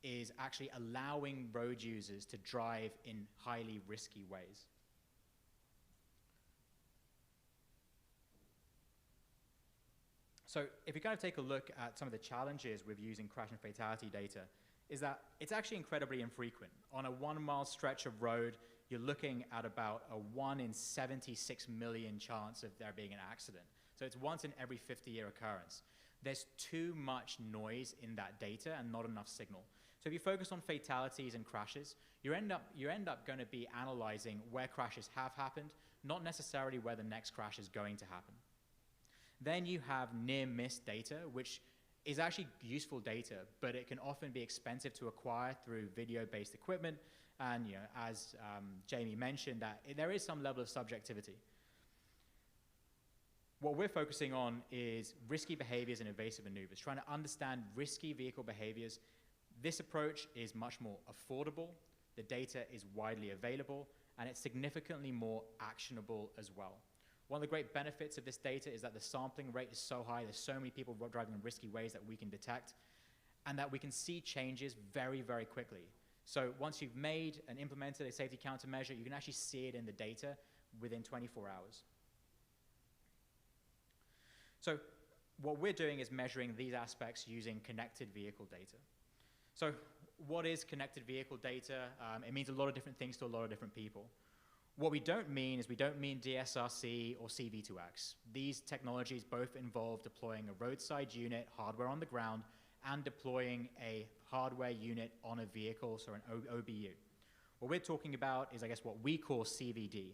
is actually allowing road users to drive in highly risky ways. So if you kind of take a look at some of the challenges with using crash and fatality data, is that it's actually incredibly infrequent. On a 1 mile stretch of road, you're looking at about a 1 in 76 million chance of there being an accident. So it's once in every 50-year occurrence. There's too much noise in that data and not enough signal. So if you focus on fatalities and crashes, you end up going to be analyzing where crashes have happened, not necessarily where the next crash is going to happen. Then you have near-miss data, which is actually useful data, but it can often be expensive to acquire through video-based equipment. And as Jamie mentioned, that there is some level of subjectivity. What we're focusing on is risky behaviors and evasive maneuvers, trying to understand risky vehicle behaviors. This approach is much more affordable, the data is widely available, and it's significantly more actionable as well. One of the great benefits of this data is that the sampling rate is so high, there's so many people driving in risky ways that we can detect, and that we can see changes very, very quickly. So once you've made and implemented a safety countermeasure, you can actually see it in the data within 24 hours. So what we're doing is measuring these aspects using connected vehicle data. So what is connected vehicle data? It means a lot of different things to a lot of different people. What we don't mean is we don't mean DSRC or CV2X. These technologies both involve deploying a roadside unit, hardware on the ground, and deploying a hardware unit on a vehicle, so an OBU. What we're talking about is, I guess, what we call CVD.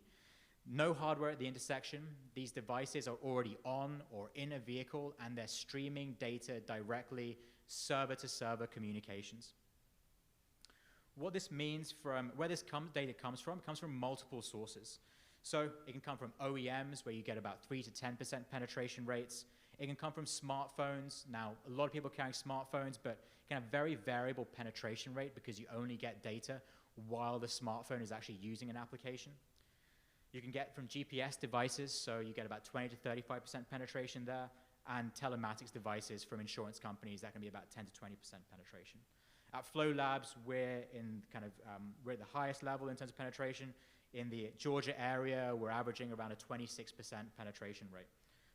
No hardware at the intersection. These devices are already on or in a vehicle, and they're streaming data directly server-to-server communications. What this means from, where this data comes from multiple sources. So it can come from OEMs, where you get about 3 to 10% penetration rates. It can come from smartphones. Now, a lot of people are carrying smartphones, but it can have very variable penetration rate because you only get data while the smartphone is actually using an application. You can get from GPS devices, so you get about 20 to 35% penetration there, and telematics devices from insurance companies, that can be about 10 to 20% penetration. At Flow Labs, we're at the highest level in terms of penetration. In the Georgia area, we're averaging around a 26% penetration rate.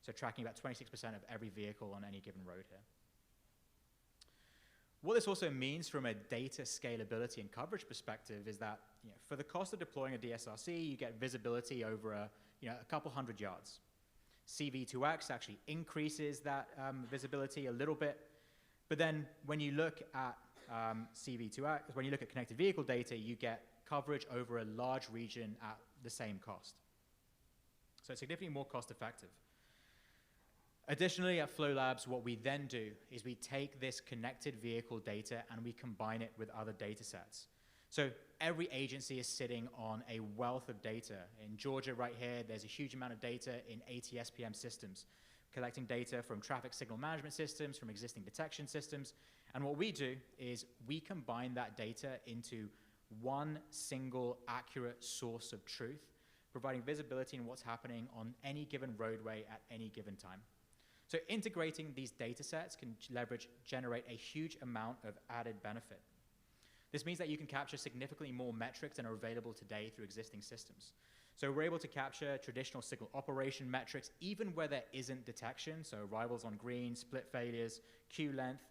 So tracking about 26% of every vehicle on any given road here. What this also means from a data scalability and coverage perspective is that for the cost of deploying a DSRC, you get visibility over a couple hundred yards. CV2X actually increases that visibility a little bit, but then when you look at CV2X, when you look at connected vehicle data, you get coverage over a large region at the same cost. So it's significantly more cost effective. Additionally, at Flow Labs, what we then do is we take this connected vehicle data and we combine it with other data sets. So every agency is sitting on a wealth of data. In Georgia right here, there's a huge amount of data in ATSPM systems, collecting data from traffic signal management systems, from existing detection systems. And what we do is we combine that data into one single accurate source of truth, providing visibility in what's happening on any given roadway at any given time. So integrating these data sets can generate a huge amount of added benefit. This means that you can capture significantly more metrics than are available today through existing systems. So we're able to capture traditional signal operation metrics even where there isn't detection, so arrivals on green, split failures, queue length,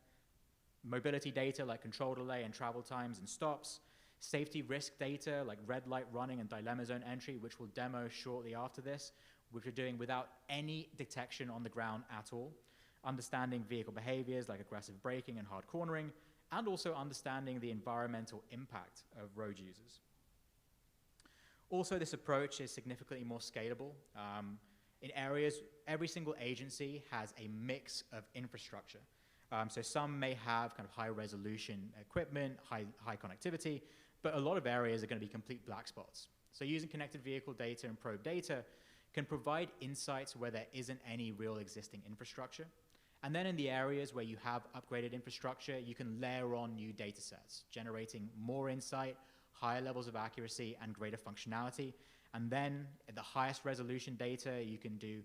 mobility data like control delay and travel times and stops, safety risk data like red light running and dilemma zone entry, which we'll demo shortly after this, which we're doing without any detection on the ground at all, understanding vehicle behaviors like aggressive braking and hard cornering, and also understanding the environmental impact of road users. Also, this approach is significantly more scalable. In areas, every single agency has a mix of infrastructure. So some may have kind of high resolution equipment, high connectivity, but a lot of areas are going to be complete black spots. So using connected vehicle data and probe data can provide insights where there isn't any real existing infrastructure. And then in the areas where you have upgraded infrastructure, you can layer on new data sets, generating more insight, higher levels of accuracy, and greater functionality. And then at the highest resolution data, you can do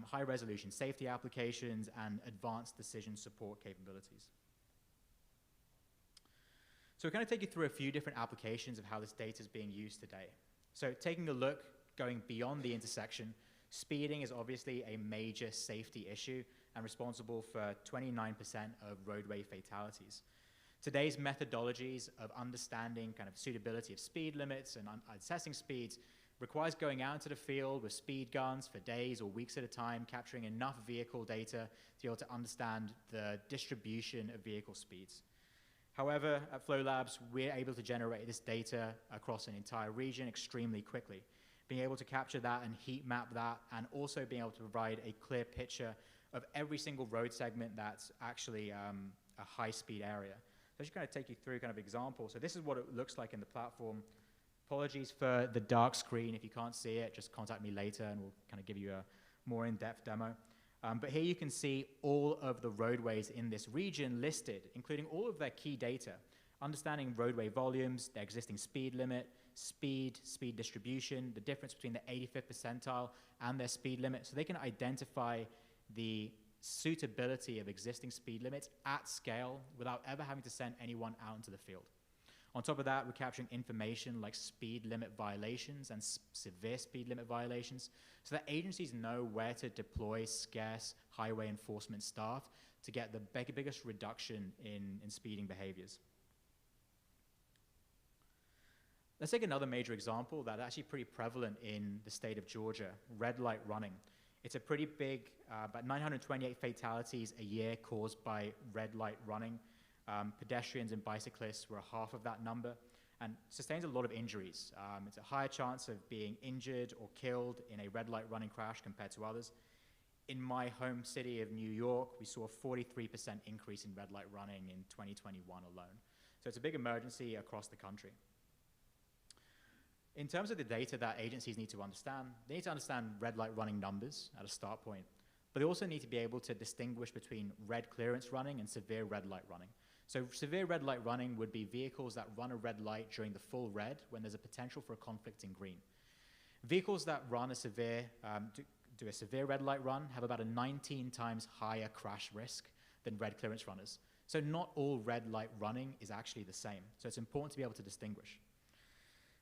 high resolution safety applications and advanced decision support capabilities. So we're going to take you through a few different applications of how this data is being used today. So taking a look, going beyond the intersection, speeding is obviously a major safety issue and responsible for 29% of roadway fatalities. Today's methodologies of understanding kind of suitability of speed limits and assessing speeds requires going out into the field with speed guns for days or weeks at a time, capturing enough vehicle data to be able to understand the distribution of vehicle speeds. However, at Flow Labs, we're able to generate this data across an entire region extremely quickly, being able to capture that and heat map that, and also being able to provide a clear picture of every single road segment that's actually a high-speed area. So I'm just going to take you through kind of examples. So this is what it looks like in the platform. Apologies for the dark screen. If you can't see it, just contact me later and we'll kind of give you a more in-depth demo. But here you can see all of the roadways in this region listed, including all of their key data, understanding roadway volumes, their existing speed limit, speed distribution, the difference between the 85th percentile and their speed limit, so they can identify the suitability of existing speed limits at scale without ever having to send anyone out into the field. On top of that, we're capturing information like speed limit violations and severe speed limit violations so that agencies know where to deploy scarce highway enforcement staff to get the biggest reduction in speeding behaviors. Let's take another major example that's actually pretty prevalent in the state of Georgia, red light running. It's a pretty big, about 928 fatalities a year caused by red light running. Pedestrians and bicyclists were half of that number and sustains a lot of injuries. It's a higher chance of being injured or killed in a red light running crash compared to others. In my home city of New York, we saw a 43% increase in red light running in 2021 alone. So it's a big emergency across the country. In terms of the data that agencies need to understand, they need to understand red light running numbers at a start point, but they also need to be able to distinguish between red clearance running and severe red light running. So severe red light running would be vehicles that run a red light during the full red when there's a potential for a conflict in green. Vehicles that run a severe, do a severe red light run have about a 19 times higher crash risk than red clearance runners. So not all red light running is actually the same. So it's important to be able to distinguish.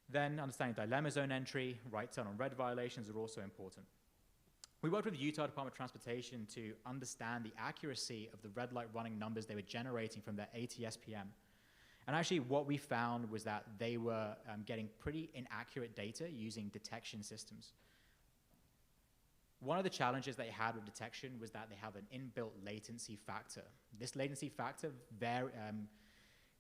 Then understanding dilemma zone entry, right turn on red violations are also important. We worked with the Utah Department of Transportation to understand the accuracy of the red light running numbers they were generating from their ATSPM. And actually what we found was that they were getting pretty inaccurate data using detection systems. One of the challenges they had with detection was that they have an inbuilt latency factor. This latency factor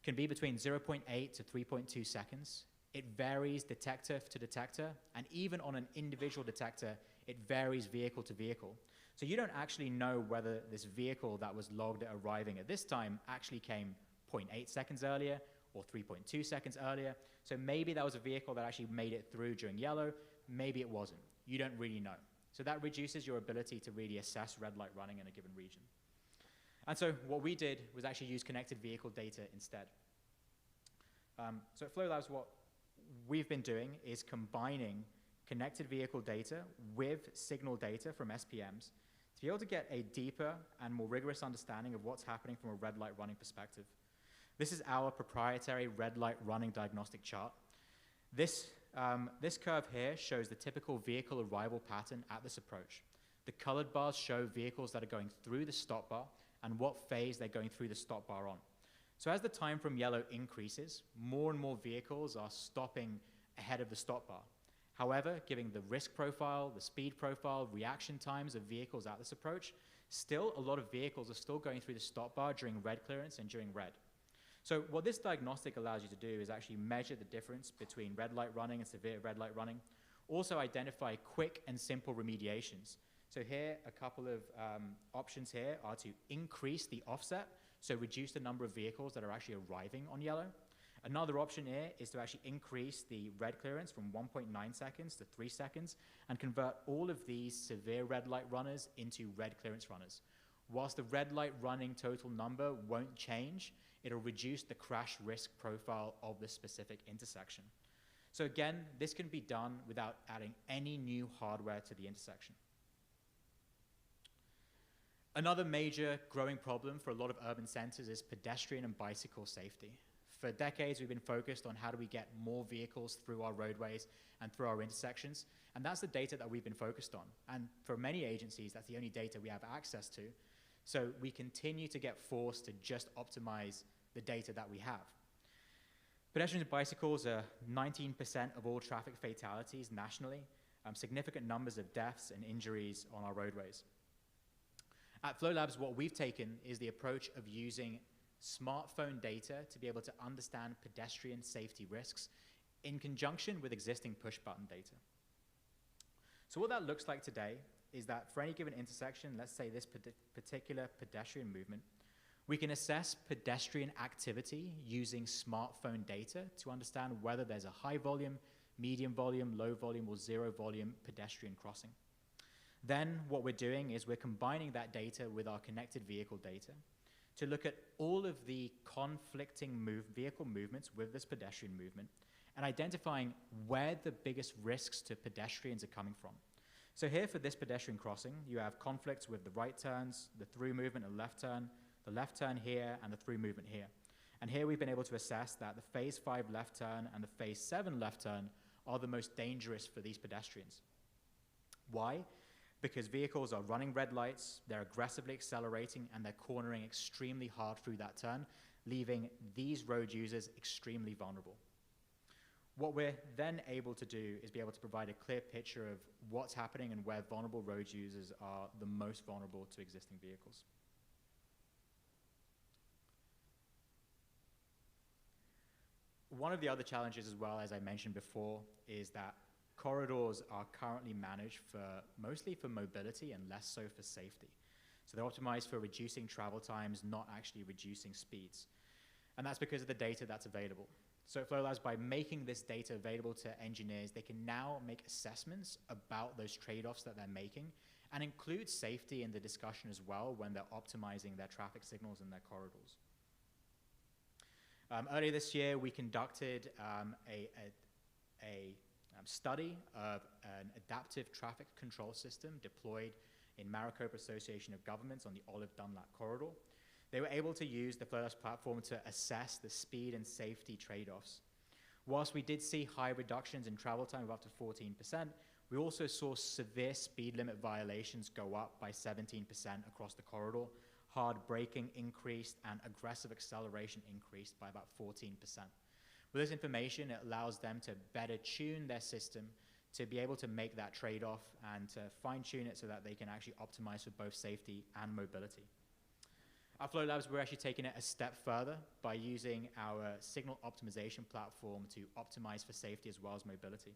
can be between 0.8 to 3.2 seconds. It varies detector to detector, and even on an individual detector, it varies vehicle to vehicle. So you don't actually know whether this vehicle that was logged at arriving at this time actually came 0.8 seconds earlier or 3.2 seconds earlier. So maybe that was a vehicle that actually made it through during yellow, maybe it wasn't. You don't really know. So that reduces your ability to really assess red light running in a given region. And so what we did was actually use connected vehicle data instead. So at Flow Labs, what we've been doing is combining connected vehicle data with signal data from SPMs to be able to get a deeper and more rigorous understanding of what's happening from a red light running perspective. This is our proprietary red light running diagnostic chart. This curve here shows the typical vehicle arrival pattern at this approach. The colored bars show vehicles that are going through the stop bar and what phase they're going through the stop bar on. So as the time from yellow increases, more and more vehicles are stopping ahead of the stop bar. However, given the risk profile, the speed profile, reaction times of vehicles at this approach, still a lot of vehicles are still going through the stop bar during red clearance and during red. So what this diagnostic allows you to do is actually measure the difference between red light running and severe red light running. Also identify quick and simple remediations. So here, a couple of options here are to increase the offset, so reduce the number of vehicles that are actually arriving on yellow. Another option here is to actually increase the red clearance from 1.9 seconds to 3 seconds and convert all of these severe red light runners into red clearance runners. Whilst the red light running total number won't change, it'll reduce the crash risk profile of the specific intersection. So again, this can be done without adding any new hardware to the intersection. Another major growing problem for a lot of urban centers is pedestrian and bicycle safety. For decades, we've been focused on how do we get more vehicles through our roadways and through our intersections, and that's the data that we've been focused on. And for many agencies, that's the only data we have access to. So we continue to get forced to just optimize the data that we have. Pedestrians and bicycles are 19% of all traffic fatalities nationally, significant numbers of deaths and injuries on our roadways. At Flow Labs, what we've taken is the approach of using smartphone data to be able to understand pedestrian safety risks in conjunction with existing push-button data. So what that looks like today is that for any given intersection, let's say this particular pedestrian movement, we can assess pedestrian activity using smartphone data to understand whether there's a high volume, medium volume, low volume, or zero volume pedestrian crossing. Then what we're doing is we're combining that data with our connected vehicle data to look at all of the conflicting vehicle movements with this pedestrian movement and identifying where the biggest risks to pedestrians are coming from. So here for this pedestrian crossing, you have conflicts with the right turns, the through movement and the left turn here, and the through movement here. And here we've been able to assess that the phase 5 left turn and the phase 7 left turn are the most dangerous for these pedestrians. Why? Because vehicles are running red lights, they're aggressively accelerating, and they're cornering extremely hard through that turn, leaving these road users extremely vulnerable. What we're then able to do is be able to provide a clear picture of what's happening and where vulnerable road users are the most vulnerable to existing vehicles. One of the other challenges as well, as I mentioned before, is that corridors are currently managed mostly for mobility and less so for safety. So they're optimized for reducing travel times, not actually reducing speeds. And that's because of the data that's available. So at Flow Labs, by making this data available to engineers, they can now make assessments about those trade-offs that they're making and include safety in the discussion as well when they're optimizing their traffic signals and their corridors. Earlier this year, we conducted a study of an adaptive traffic control system deployed in Maricopa Association of Governments on the Olive Dunlap corridor. They were able to use the Flow Labs platform to assess the speed and safety trade-offs. Whilst we did see high reductions in travel time of up to 14%, we also saw severe speed limit violations go up by 17% across the corridor. Hard braking increased and aggressive acceleration increased by about 14%. With this information, it allows them to better tune their system to be able to make that trade-off and to fine-tune it so that they can actually optimize for both safety and mobility. At Flow Labs, we're actually taking it a step further by using our signal optimization platform to optimize for safety as well as mobility.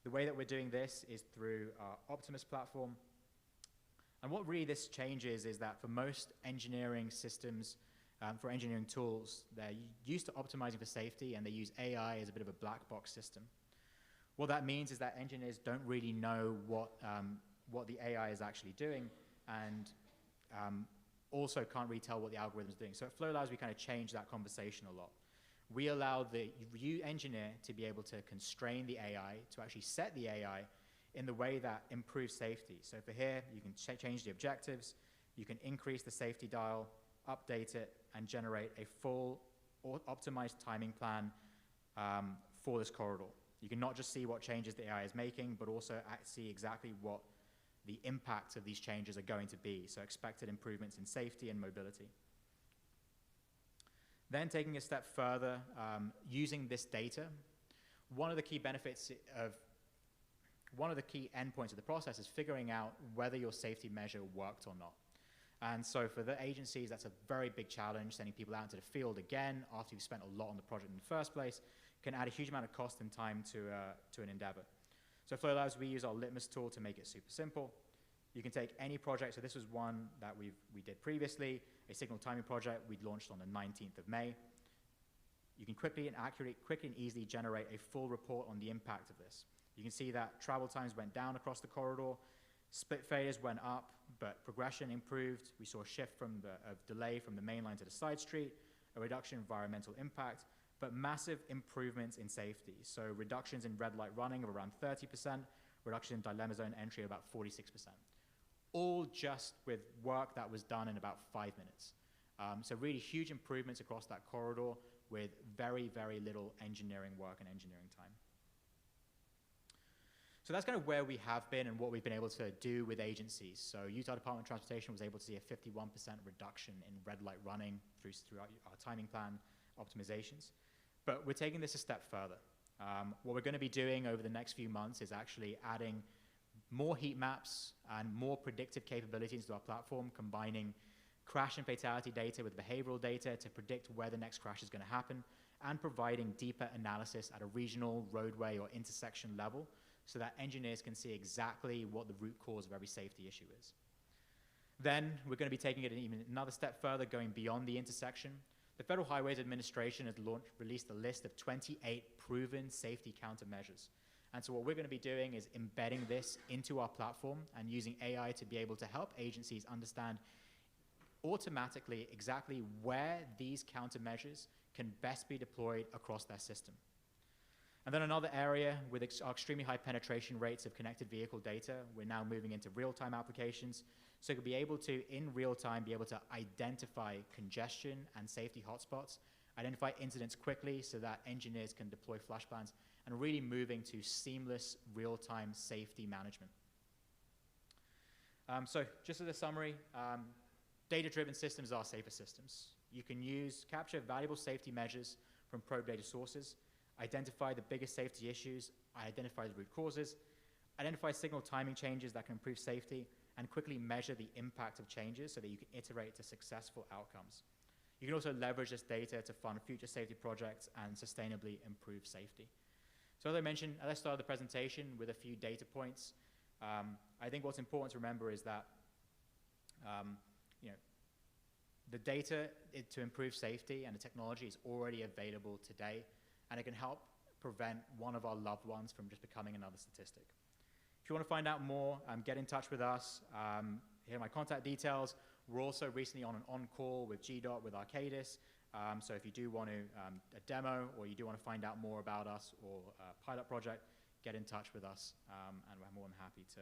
The way that we're doing this is through our Optimus platform. And what really this changes is that for most engineering systems, for engineering tools, they're used to optimizing for safety and they use AI as a bit of a black box system. What that means is that engineers don't really know what the AI is actually doing and also can't really tell what the algorithm is doing. So at Flow Labs, we kind of change that conversation a lot. We allow the engineer to be able to constrain the AI, to actually set the AI in the way that improves safety. So for here, you can change the objectives, you can increase the safety dial, update it, and generate a full or optimized timing plan for this corridor. You can not just see what changes the AI is making, but also see exactly what the impact of these changes are going to be, so expected improvements in safety and mobility. Then taking a step further, using this data, one of the key endpoints of the process is figuring out whether your safety measure worked or not. And so for the agencies, that's a very big challenge. Sending people out into the field again after you've spent a lot on the project in the first place can add a huge amount of cost and time to an endeavor. So Flow Labs, we use our litmus tool to make it super simple. You can take any project. So this was one that we did previously, a signal timing project we launched on the 19th of May. You can quickly and easily generate a full report on the impact of this. You can see that travel times went down across the corridor. Split failures went up, but progression improved. We saw a shift from of delay from the main line to the side street, a reduction in environmental impact, but massive improvements in safety. So reductions in red light running of around 30%, reduction in dilemma zone entry of about 46%. All just with work that was done in about 5 minutes. So really huge improvements across that corridor with very, very little engineering work and engineering time. So that's kind of where we have been and what we've been able to do with agencies. So Utah Department of Transportation was able to see a 51% reduction in red light running through our timing plan optimizations. But we're taking this a step further. What we're going to be doing over the next few months is actually adding more heat maps and more predictive capabilities to our platform, combining crash and fatality data with behavioral data to predict where the next crash is going to happen, and providing deeper analysis at a regional, roadway, or intersection level so that engineers can see exactly what the root cause of every safety issue is. Then we're going to be taking it even another step further, going beyond the intersection. The Federal Highways Administration has released a list of 28 proven safety countermeasures. And so what we're going to be doing is embedding this into our platform and using AI to be able to help agencies understand automatically exactly where these countermeasures can best be deployed across their system. And then another area with extremely high penetration rates of connected vehicle data, we're now moving into real-time applications. So you'll be able to, in real time, be able to identify congestion and safety hotspots, identify incidents quickly so that engineers can deploy flash plans, and really moving to seamless real-time safety management. So just as a summary, data-driven systems are safer systems. You can capture valuable safety measures from probe data sources, identify the biggest safety issues, identify the root causes, identify signal timing changes that can improve safety, and quickly measure the impact of changes so that you can iterate to successful outcomes. You can also leverage this data to fund future safety projects and sustainably improve safety. So as I mentioned, as I started the presentation with a few data points, I think what's important to remember is that the data to improve safety and the technology is already available today, and it can help prevent one of our loved ones from just becoming another statistic. If you want to find out more, get in touch with us. Here are my contact details. We're also recently on an on-call with GDOT with Arcadis. So if you do want a demo, or you do want to find out more about us or a pilot project, get in touch with us, and we're more than happy to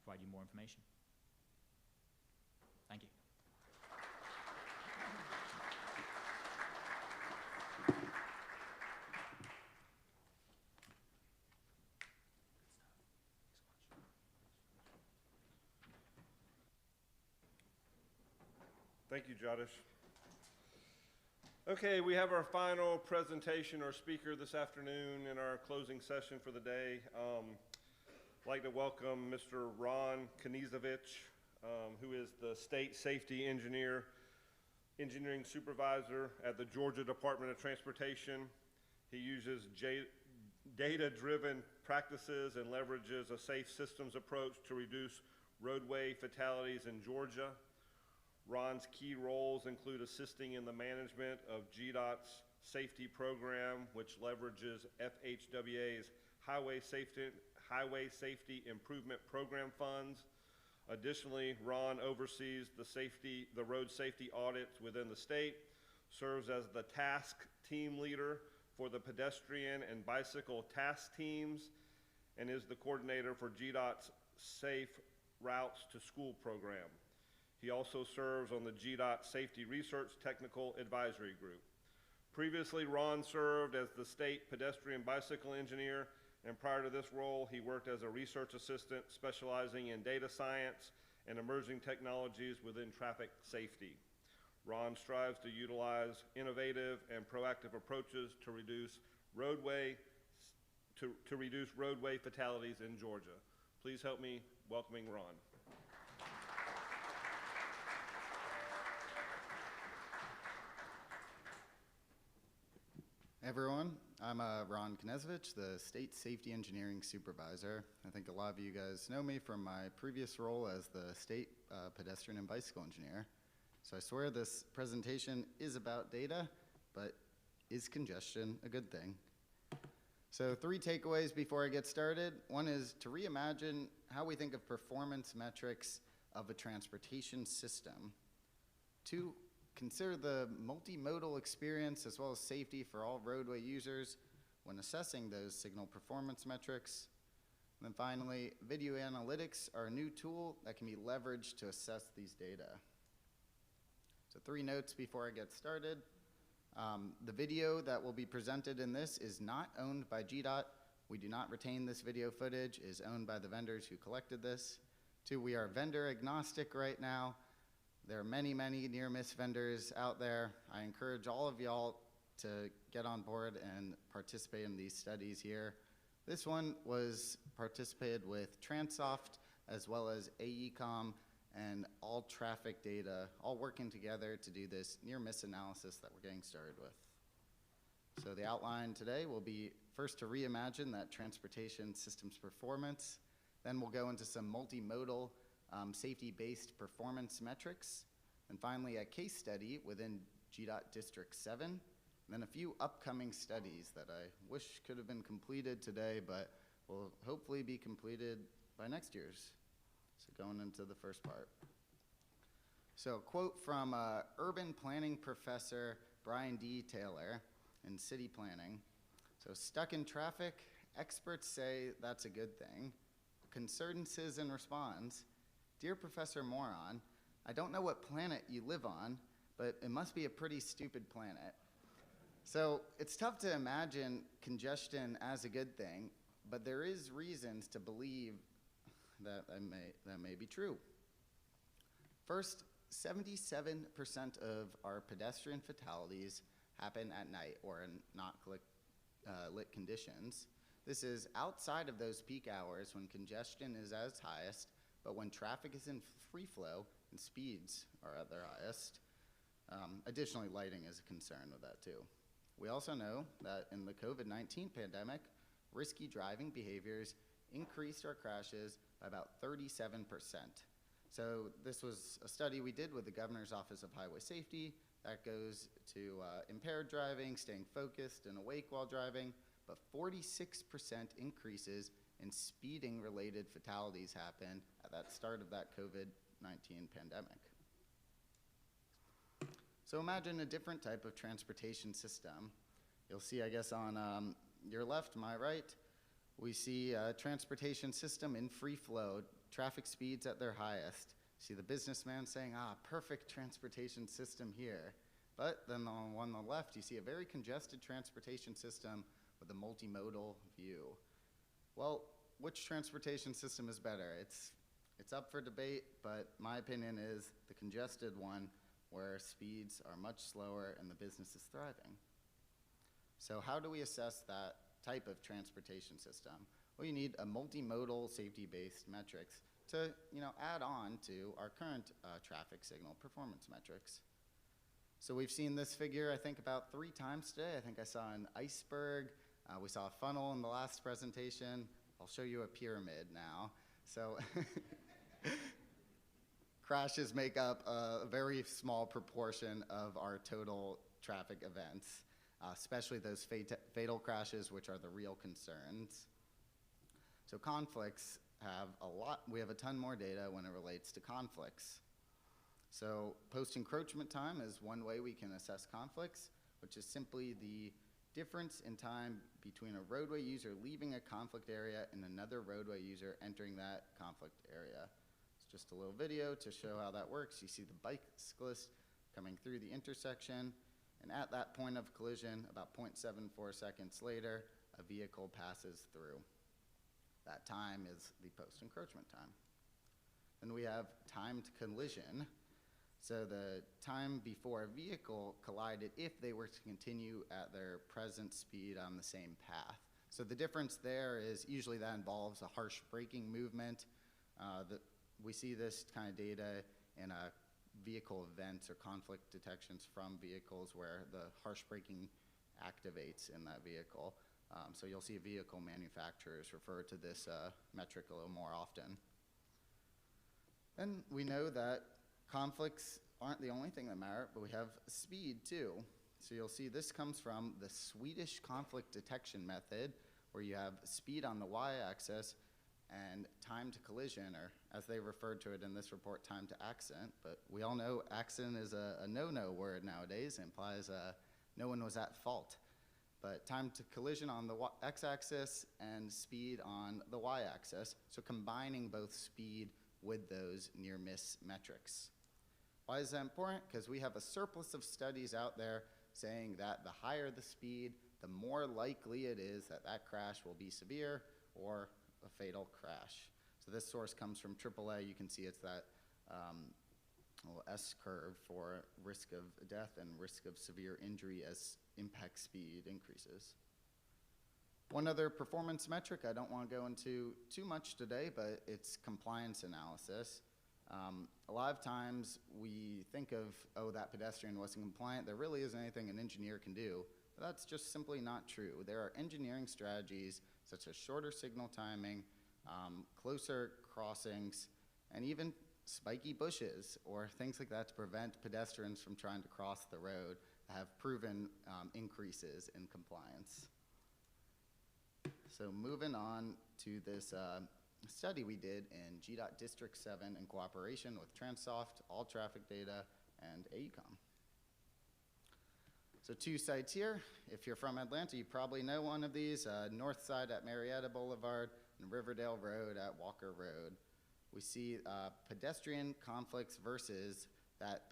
provide you more information. Thank you. Thank you, Jatish. Okay, we have our final presentation or speaker this afternoon in our closing session for the day. I'd like to welcome Mr. Ron Knezevich, who is the State Safety Engineering Supervisor at the Georgia Department of Transportation. He uses data-driven practices and leverages a safe systems approach to reduce roadway fatalities in Georgia. Ron's key roles include assisting in the management of GDOT's safety program, which leverages FHWA's Highway Safety Improvement Program funds. Additionally, Ron oversees the road safety audits within the state, serves as the task team leader for the pedestrian and bicycle task teams, and is the coordinator for GDOT's Safe Routes to School program. He also serves on the GDOT Safety Research Technical Advisory Group. Previously, Ron served as the state pedestrian bicycle engineer, and prior to this role, he worked as a research assistant specializing in data science and emerging technologies within traffic safety. Ron strives to utilize innovative and proactive approaches to reduce roadway fatalities in Georgia. Please help me welcoming Ron. Everyone, I'm Ron Knezevich, the State Safety Engineering Supervisor. I think a lot of you guys know me from my previous role as the State Pedestrian and Bicycle Engineer. So I swear this presentation is about data, but is congestion a good thing? So 3 takeaways before I get started. One is to reimagine how we think of performance metrics of a transportation system. 2, consider the multimodal experience as well as safety for all roadway users when assessing those signal performance metrics. And then finally, video analytics are a new tool that can be leveraged to assess these data. So 3 notes before I get started. The video that will be presented in this is not owned by GDOT. We do not retain this video footage. It is owned by the vendors who collected this. 2, we are vendor agnostic right now. There are many, many near-miss vendors out there. I encourage all of y'all to get on board and participate in these studies here. This one was participated with Transoft as well as AECOM and all traffic data, all working together to do this near-miss analysis that we're getting started with. So the outline today will be first to reimagine that transportation systems performance. Then we'll go into some multimodal safety-based performance metrics. And finally, a case study within GDOT District 7. And then a few upcoming studies that I wish could have been completed today, but will hopefully be completed by next year's. So going into the first part. So a quote from urban planning professor Brian D. Taylor in city planning. So stuck in traffic, experts say that's a good thing. Concerned citizen responds, "Dear Professor Moron, I don't know what planet you live on, but it must be a pretty stupid planet." So it's tough to imagine congestion as a good thing, but there is reasons to believe that may be true. First, 77% of our pedestrian fatalities happen at night or in not lit conditions. This is outside of those peak hours when congestion is at its highest, but when traffic is in free flow and speeds are at their highest. Additionally, lighting is a concern with that too. We also know that in the COVID-19 pandemic, risky driving behaviors increased our crashes by about 37%. So this was a study we did with the Governor's Office of Highway Safety that goes to impaired driving, staying focused and awake while driving, but 46% increases in speeding-related fatalities happened at that start of that COVID-19 pandemic. So imagine a different type of transportation system. You'll see, I guess, on your left, my right, we see a transportation system in free flow, traffic speeds at their highest. See the businessman saying, perfect transportation system here. But then on the left, you see a very congested transportation system with a multimodal view. Well, which transportation system is better? It's up for debate, but my opinion is the congested one where speeds are much slower and the business is thriving. So how do we assess that type of transportation system? Well, you need a multimodal safety-based metrics to add on to our current traffic signal performance metrics. So we've seen this figure, I think, about 3 times today. I think I saw an iceberg. We saw a funnel in the last presentation. I'll show you a pyramid now. So crashes make up a very small proportion of our total traffic events, especially those fatal crashes, which are the real concerns. So conflicts we have a ton more data when it relates to conflicts. So post-encroachment time is one way we can assess conflicts, which is simply the difference in time between a roadway user leaving a conflict area and another roadway user entering that conflict area. It's just a little video to show how that works. You see the bicyclist coming through the intersection, and at that point of collision, about 0.74 seconds later, a vehicle passes through. That time is the post-encroachment time. Then we have timed collision. So the time before a vehicle collided if they were to continue at their present speed on the same path. So the difference there is usually that involves a harsh braking movement. We see this kind of data in vehicle events or conflict detections from vehicles where the harsh braking activates in that vehicle. So you'll see vehicle manufacturers refer to this metric a little more often. Then we know that conflicts aren't the only thing that matter, but we have speed too. So you'll see this comes from the Swedish conflict detection method, where you have speed on the y-axis and time to collision, or as they referred to it in this report, time to accident. But we all know accident is a no-no word nowadays. It implies no one was at fault. But time to collision on the x-axis and speed on the y-axis, so combining both speed with those near-miss metrics. Why is that important? Because we have a surplus of studies out there saying that the higher the speed, the more likely it is that that crash will be severe or a fatal crash. So this source comes from AAA. You can see it's that little S curve for risk of death and risk of severe injury as impact speed increases. One other performance metric I don't want to go into too much today, but it's compliance analysis. A lot of times we think of, oh, that pedestrian wasn't compliant. There really isn't anything an engineer can do. But that's just simply not true. There are engineering strategies such as shorter signal timing, closer crossings, and even spiky bushes or things like that to prevent pedestrians from trying to cross the road that have proven increases in compliance. So moving on to this study we did in GDOT District 7 in cooperation with Transsoft, All Traffic Data, and AECOM. So 2 sites here. If you're from Atlanta, you probably know one of these, north side at Marietta Boulevard and Riverdale Road at Walker Road. We see pedestrian conflicts versus that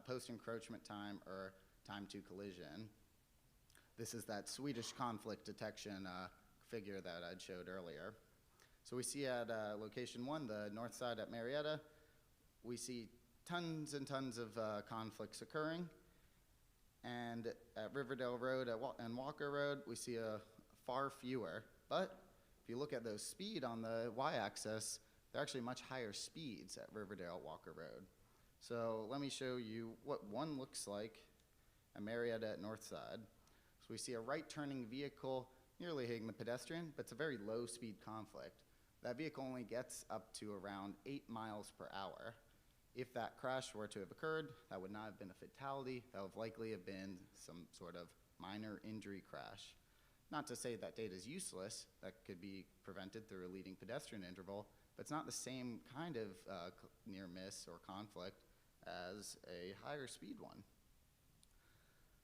post-encroachment time or time to collision. This is that Swedish conflict detection figure that I showed earlier. So we see at location 1, the north side at Marietta, we see tons and tons of conflicts occurring. And at Riverdale Road and Walker Road, we see far fewer. But if you look at those speed on the y-axis, they're actually much higher speeds at Riverdale Walker Road. So let me show you what one looks like at Marietta at North Side. So we see a right-turning vehicle nearly hitting the pedestrian, but it's a very low-speed conflict. That vehicle only gets up to around 8 miles per hour. If that crash were to have occurred, that would not have been a fatality. That would likely have been some sort of minor injury crash. Not to say that data is useless. That could be prevented through a leading pedestrian interval, but it's not the same kind of near miss or conflict as a higher speed one.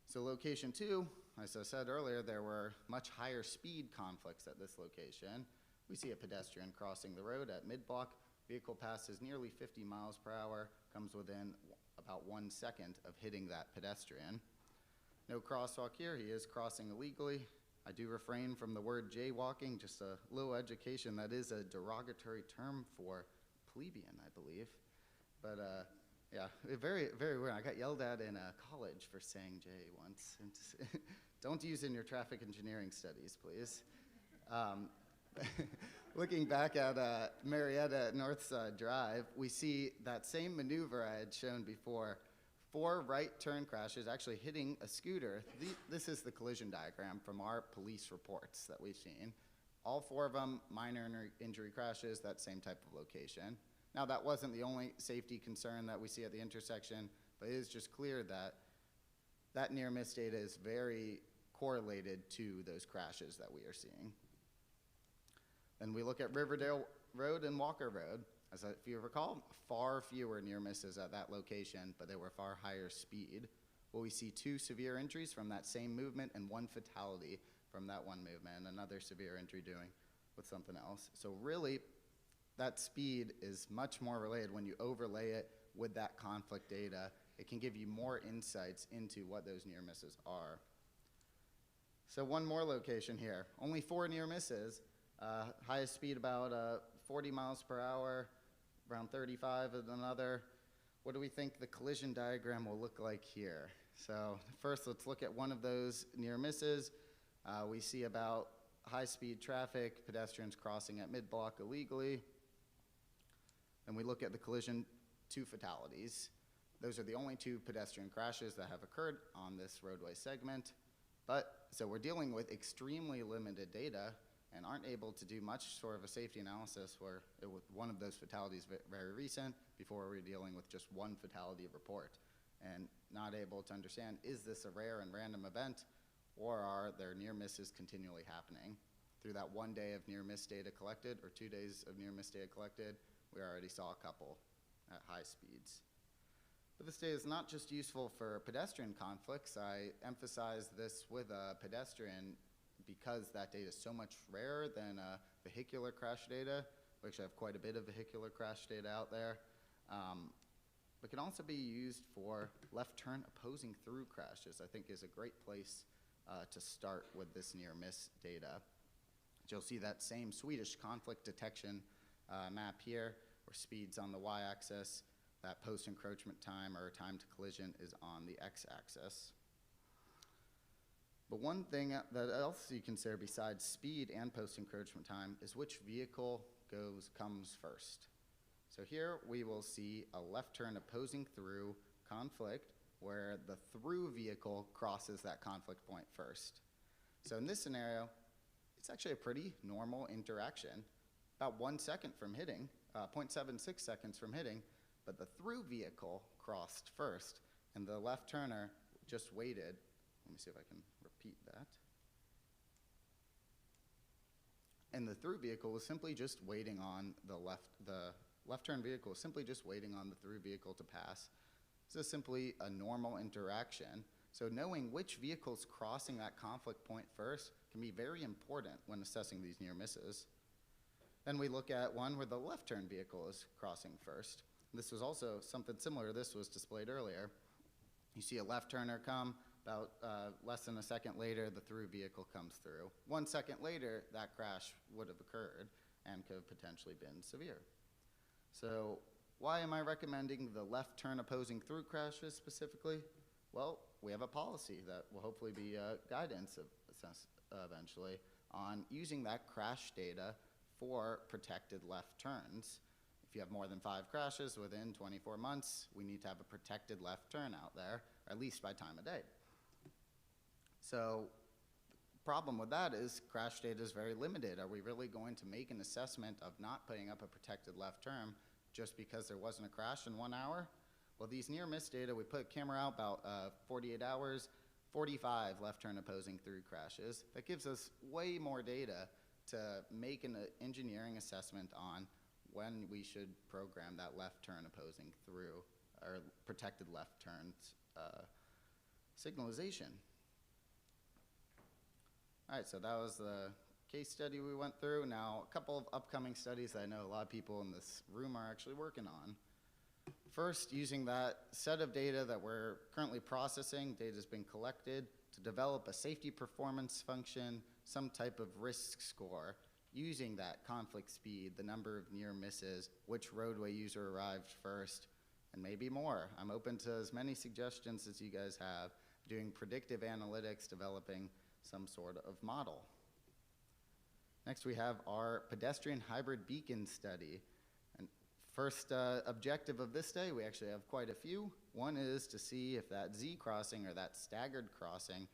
So location 2, as I said earlier, there were much higher speed conflicts at this location. We see a pedestrian crossing the road at mid-block. Vehicle passes nearly 50 miles per hour, comes within about 1 second of hitting that pedestrian. No crosswalk here, he is crossing illegally. I do refrain from the word jaywalking, just a little education. That is a derogatory term for plebeian, I believe. But yeah, very, very weird. I got yelled at in college for saying jay once. Don't use it in your traffic engineering studies, please. Looking back at Marietta Northside Drive, we see that same maneuver I had shown before. 4 right turn crashes actually hitting a scooter. This is the collision diagram from our police reports that we've seen. All 4 of them minor injury crashes, that same type of location. Now that wasn't the only safety concern that we see at the intersection, but it is just clear that that near miss data is very correlated to those crashes that we are seeing. Then we look at Riverdale Road and Walker Road. As if you recall, far fewer near misses at that location, but they were far higher speed. Well, we see 2 severe injuries from that same movement and 1 fatality from that one movement, and another severe injury doing with something else. So really, that speed is much more related when you overlay it with that conflict data. It can give you more insights into what those near misses are. So one more location here. Only 4 near misses. Highest speed about 40 miles per hour, around 35 at another. What do we think the collision diagram will look like here? So first, let's look at one of those near misses. We see about high-speed traffic, pedestrians crossing at mid-block illegally. Then we look at the collision, 2 fatalities. Those are the only 2 pedestrian crashes that have occurred on this roadway segment. So we're dealing with extremely limited data and aren't able to do much sort of a safety analysis where one of those fatalities very recent before we're dealing with just 1 fatality report and not able to understand, is this a rare and random event or are there near misses continually happening? through that 1 day of near-miss data collected, or 2 days of near-miss data collected, we already saw a couple at high speeds. But this data is not just useful for pedestrian conflicts. I emphasize this with a pedestrian because that data is so much rarer than vehicular crash data. We actually have quite a bit of vehicular crash data out there. But can also be used for left turn opposing through crashes. I think is a great place to start with this near-miss data. You'll see that same Swedish conflict detection map here, where speed's on the y-axis, that post-encroachment time or time to collision is on the x-axis. But one thing that else you consider besides speed and post-encroachment time is which vehicle comes first. So here we will see a left turn opposing through conflict where the through vehicle crosses that conflict point first. So in this scenario, it's actually a pretty normal interaction, about 1 second from hitting, 0.76 seconds from hitting, but the through vehicle crossed first, and the left turner just waited. Let me see if I can repeat that. And the through vehicle was simply just waiting on the left turn vehicle was simply just waiting on the through vehicle to pass. This is simply a normal interaction. So knowing which vehicle's crossing that conflict point first can be very important when assessing these near misses. Then we look at one where the left turn vehicle is crossing first. This was also something similar to this was displayed earlier. You see a left turner come, about less than a second later, the through vehicle comes through. 1 second later, that crash would have occurred and could have potentially been severe. So why am I recommending the left turn opposing through crashes specifically? Well, we have a policy that will hopefully be guidance eventually on using that crash data for protected left turns. If you have more than 5 crashes within 24 months, we need to have a protected left turn out there, or at least by time of day. So the problem with that is crash data is very limited. Are we really going to make an assessment of not putting up a protected left turn just because there wasn't a crash in 1 hour? Well, these near-miss data, we put a camera out about 48 hours, 45 left turn opposing through crashes. That gives us way more data to make an engineering assessment on when we should program that left turn opposing through, or protected left turns signalization. All right, so that was the case study we went through. Now, a couple of upcoming studies that I know a lot of people in this room are actually working on. First, using that set of data that we're currently processing, data's been collected, to develop a safety performance function, some type of risk score, using that conflict speed, the number of near misses, which roadway user arrived first, and maybe more. I'm open to as many suggestions as you guys have, doing predictive analytics, developing some sort of model. Next, we have our pedestrian hybrid beacon study. And first objective of this day, we actually have quite a few. One is to see if that Z crossing or that staggered crossing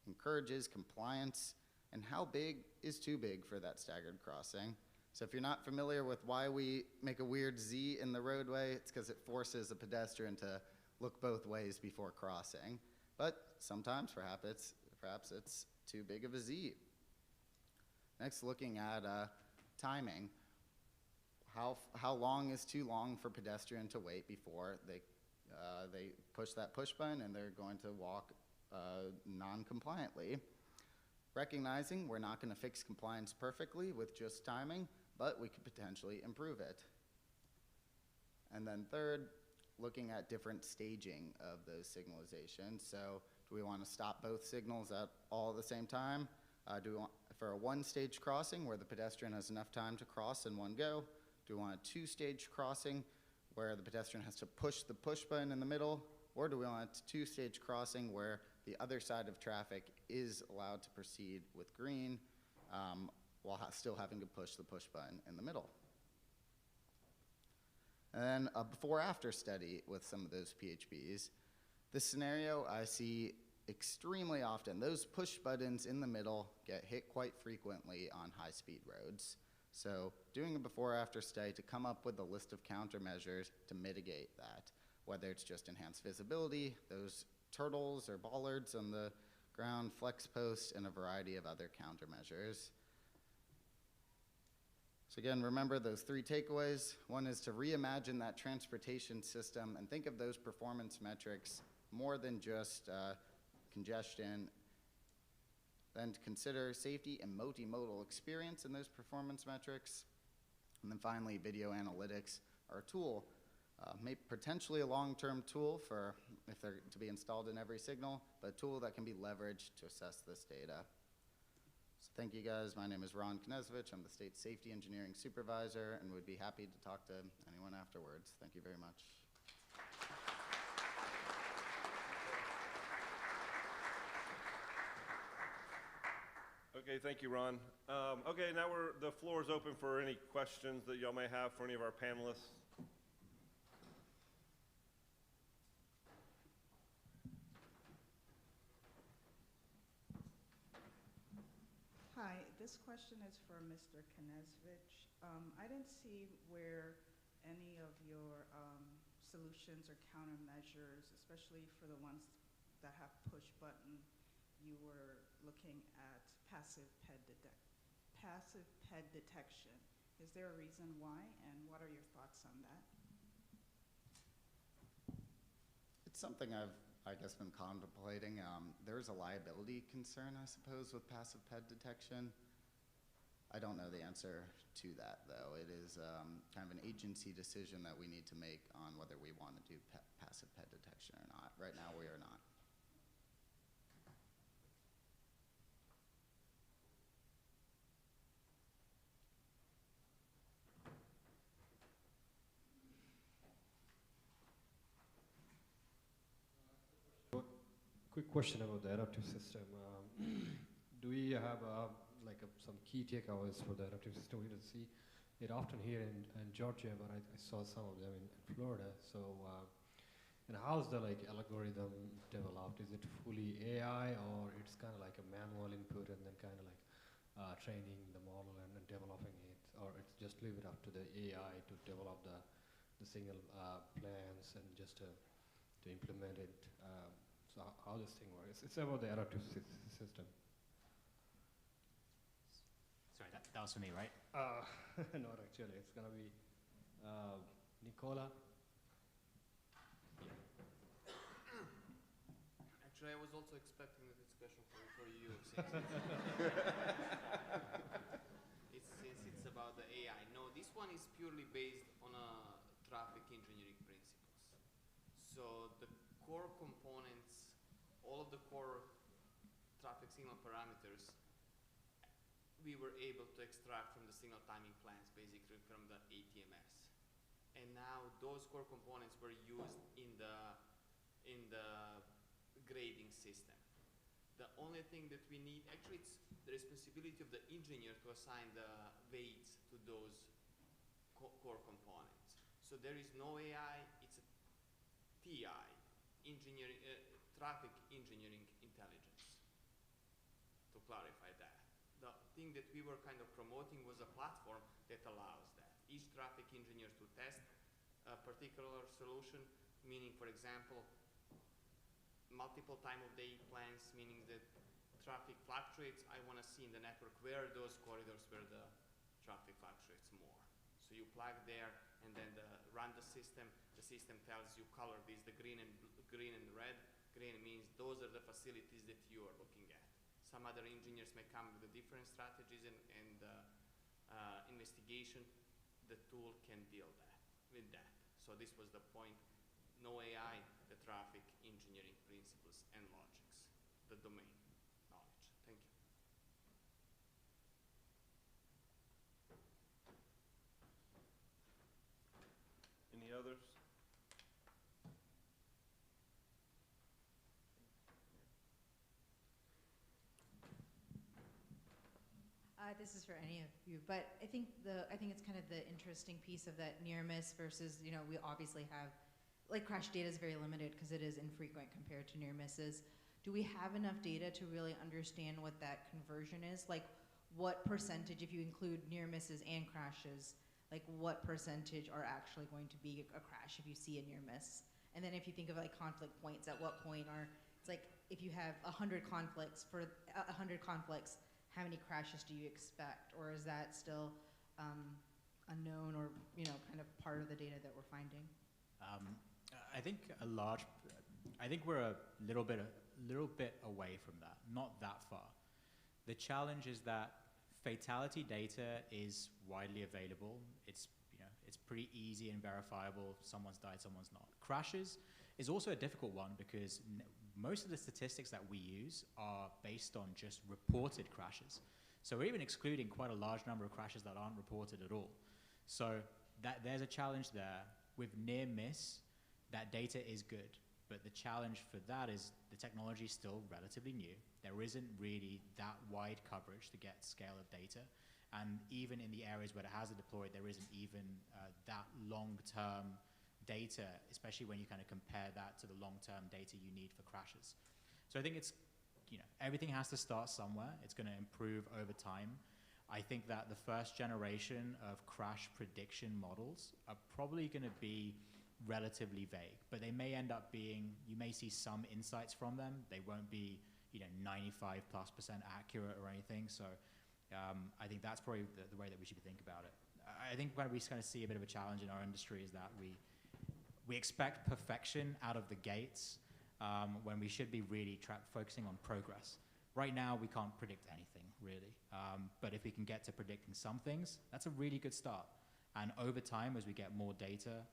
encourages compliance, and how big is too big for that staggered crossing. So if you're not familiar with why we make a weird Z in the roadway, it's because it forces a pedestrian to look both ways before crossing. But sometimes perhaps it's too big of a Z. Next, looking at timing. How long is too long for pedestrian to wait before they push that push button and they're going to walk non-compliantly? Recognizing we're not going to fix compliance perfectly with just timing, but we could potentially improve it. And then third, looking at different staging of those signalizations. So do we want to stop both signals at all at the same time? Do we want, for a one-stage crossing where the pedestrian has enough time to cross in one go? Do we want a two-stage crossing where the pedestrian has to push the push button in the middle? Or do we want a two-stage crossing where the other side of traffic is allowed to proceed with green while still having to push the push button in the middle? And then a before-after study with some of those PHBs. This scenario I see extremely often. Those push buttons in the middle get hit quite frequently on high-speed roads. So doing a before-after study to come up with a list of countermeasures to mitigate that, whether it's just enhanced visibility, those turtles or bollards on the ground, flex posts, and a variety of other countermeasures. So again, remember those 3 takeaways. One is to reimagine that transportation system and think of those performance metrics more than just congestion. Then to consider safety and multimodal experience in those performance metrics. And then finally, video analytics are a tool, potentially a long-term tool for if they're to be installed in every signal, but a tool that can be leveraged to assess this data. So thank you guys. My name is Ron Knezevich. I'm the State Safety Engineering Supervisor and would be happy to talk to anyone afterwards. Thank you very much. Okay, thank you, Ron. Okay, now the floor is open for any questions that y'all may have for any of our panelists. Hi, this question is for Mr. Knezevich. I didn't see where any of your solutions or countermeasures, especially for the ones that have push button, you were looking at passive PED detection. Is there a reason why, and what are your thoughts on that? It's something I've, I guess, been contemplating. There's a liability concern, I suppose, with passive PED detection. I don't know the answer to that, though. It is kind of an agency decision that we need to make on whether we want to do passive PED detection or not. Right now, we are not. Quick question about the adaptive system. Do we have some key takeaways for the adaptive system? We don't see it often here in Georgia, but I saw some of them in Florida. So, and how's the algorithm developed? Is it fully AI, or it's kind of like a manual input and then kind of like training the model and developing it, or it's just leave it up to the AI to develop the signal plans and just to implement it? So how this thing works? It's about the adaptive system. Sorry, that was for me, right? Not actually. It's gonna be Nikola. Actually, I was also expecting this question for you, since it's about the AI. No, this one is purely based on traffic engineering principles. So the core components, all of the core traffic signal parameters, we were able to extract from the signal timing plans, basically from the ATMS. And now those core components were used in the grading system. The only thing that we need, actually it's the responsibility of the engineer to assign the weights to those core components. So there is no AI, it's a TI, engineering, traffic engineering intelligence, to clarify that. The thing that we were kind of promoting was a platform that allows that. Each traffic engineer to test a particular solution, meaning, for example, multiple time of day plans, meaning that traffic fluctuates. I want to see in the network where are those corridors where the traffic fluctuates more. So you plug there and then run the system tells you color these, the green and red. Green means those are the facilities that you are looking at. Some other engineers may come with different strategies and investigation. The tool can deal with that. So this was the point. No AI, the traffic engineering principles and logics, the domain knowledge. Thank you. Any others? This is for any of you, but I think it's kind of the interesting piece of that near miss versus, we obviously have, crash data is very limited because it is infrequent compared to near misses. Do we have enough data to really understand what that conversion is? What percentage, if you include near misses and crashes, what percentage are actually going to be a crash if you see a near miss? And then if you think of conflict points, at what point it's if you have 100 conflicts, how many crashes do you expect? Or is that still unknown or, you know, kind of part of the data that we're finding? I think I think we're a little bit away from that, not that far. The challenge is that fatality data is widely available. It's, you know, it's pretty easy and verifiable. Someone's died, someone's not. Crashes is also a difficult one because most of the statistics that we use are based on just reported crashes. So we're even excluding quite a large number of crashes that aren't reported at all. So there's a challenge there. With near miss, that data is good, but the challenge for that is the technology is still relatively new. There isn't really that wide coverage to get scale of data. And even in the areas where it has it deployed, there isn't even that long-term data, especially when you kind of compare that to the long-term data you need for crashes. So I think it's, you know, everything has to start somewhere. It's going to improve over time. I think that the first generation of crash prediction models are probably going to be relatively vague, but they may end up being, you may see some insights from them. They won't be, you know, 95+% accurate or anything. So I think that's probably the way that we should think about it. I think where we kind of see a bit of a challenge in our industry is that we expect perfection out of the gates when we should be really focusing on progress. Right now, we can't predict anything, really. But if we can get to predicting some things, that's a really good start. And over time, as we get more data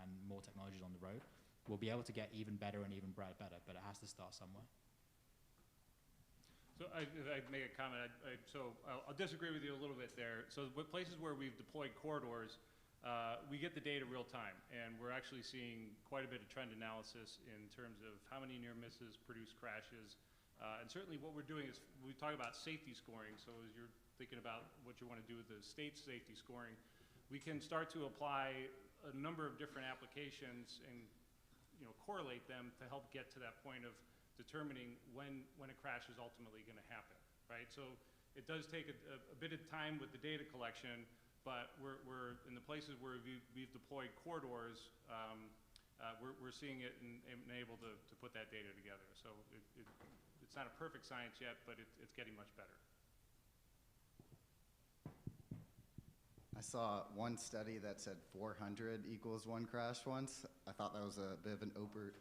and more technologies on the road, we'll be able to get even better and even better, but it has to start somewhere. So if I make a comment, I'll disagree with you a little bit there. So what places where we've deployed corridors, we get the data real time, and we're actually seeing quite a bit of trend analysis in terms of how many near misses produce crashes. And certainly what we're doing is we talk about safety scoring. So as you're thinking about what you want to do with the state safety scoring, we can start to apply a number of different applications and, you know, correlate them to help get to that point of determining when a crash is ultimately going to happen, right? So it does take a bit of time with the data collection, but we're in the places where we've deployed corridors, we're seeing it and able to put that data together. So it's not a perfect science yet, but it's getting much better. I saw one study that said 400 equals one crash once. I thought that was a bit of an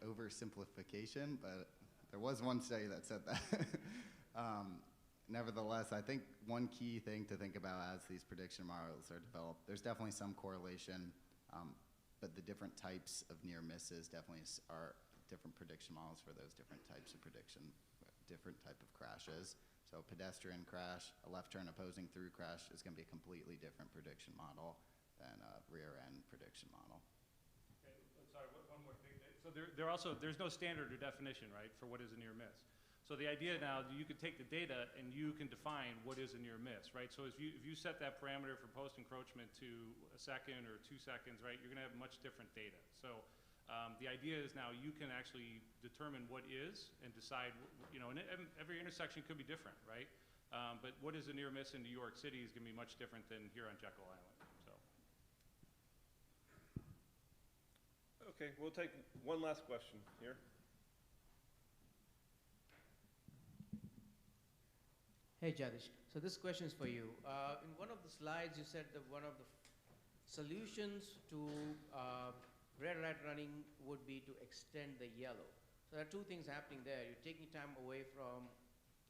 oversimplification, but there was one study that said that. Nevertheless, I think one key thing to think about as these prediction models are developed, there's definitely some correlation, but the different types of near misses definitely are different prediction models for those different types of prediction, different type of crashes. So pedestrian crash, a left turn opposing through crash is going to be a completely different prediction model than a rear end prediction model. Okay, I'm sorry, one more thing. So there's no standard or definition, right, for what is a near miss. So the idea now, you could take the data and you can define what is a near miss, right? So if you set that parameter for post encroachment to a second or 2 seconds, right, you're going to have much different data. So the idea is now you can actually determine what is and decide, you know, and every intersection could be different, right? But what is a near miss in New York City is going to be much different than here on Jekyll Island. So. Okay, we'll take one last question here. Hey Jatish, so this question is for you. In one of the slides you said that one of the solutions to red light running would be to extend the yellow. So there are two things happening there. You're taking time away from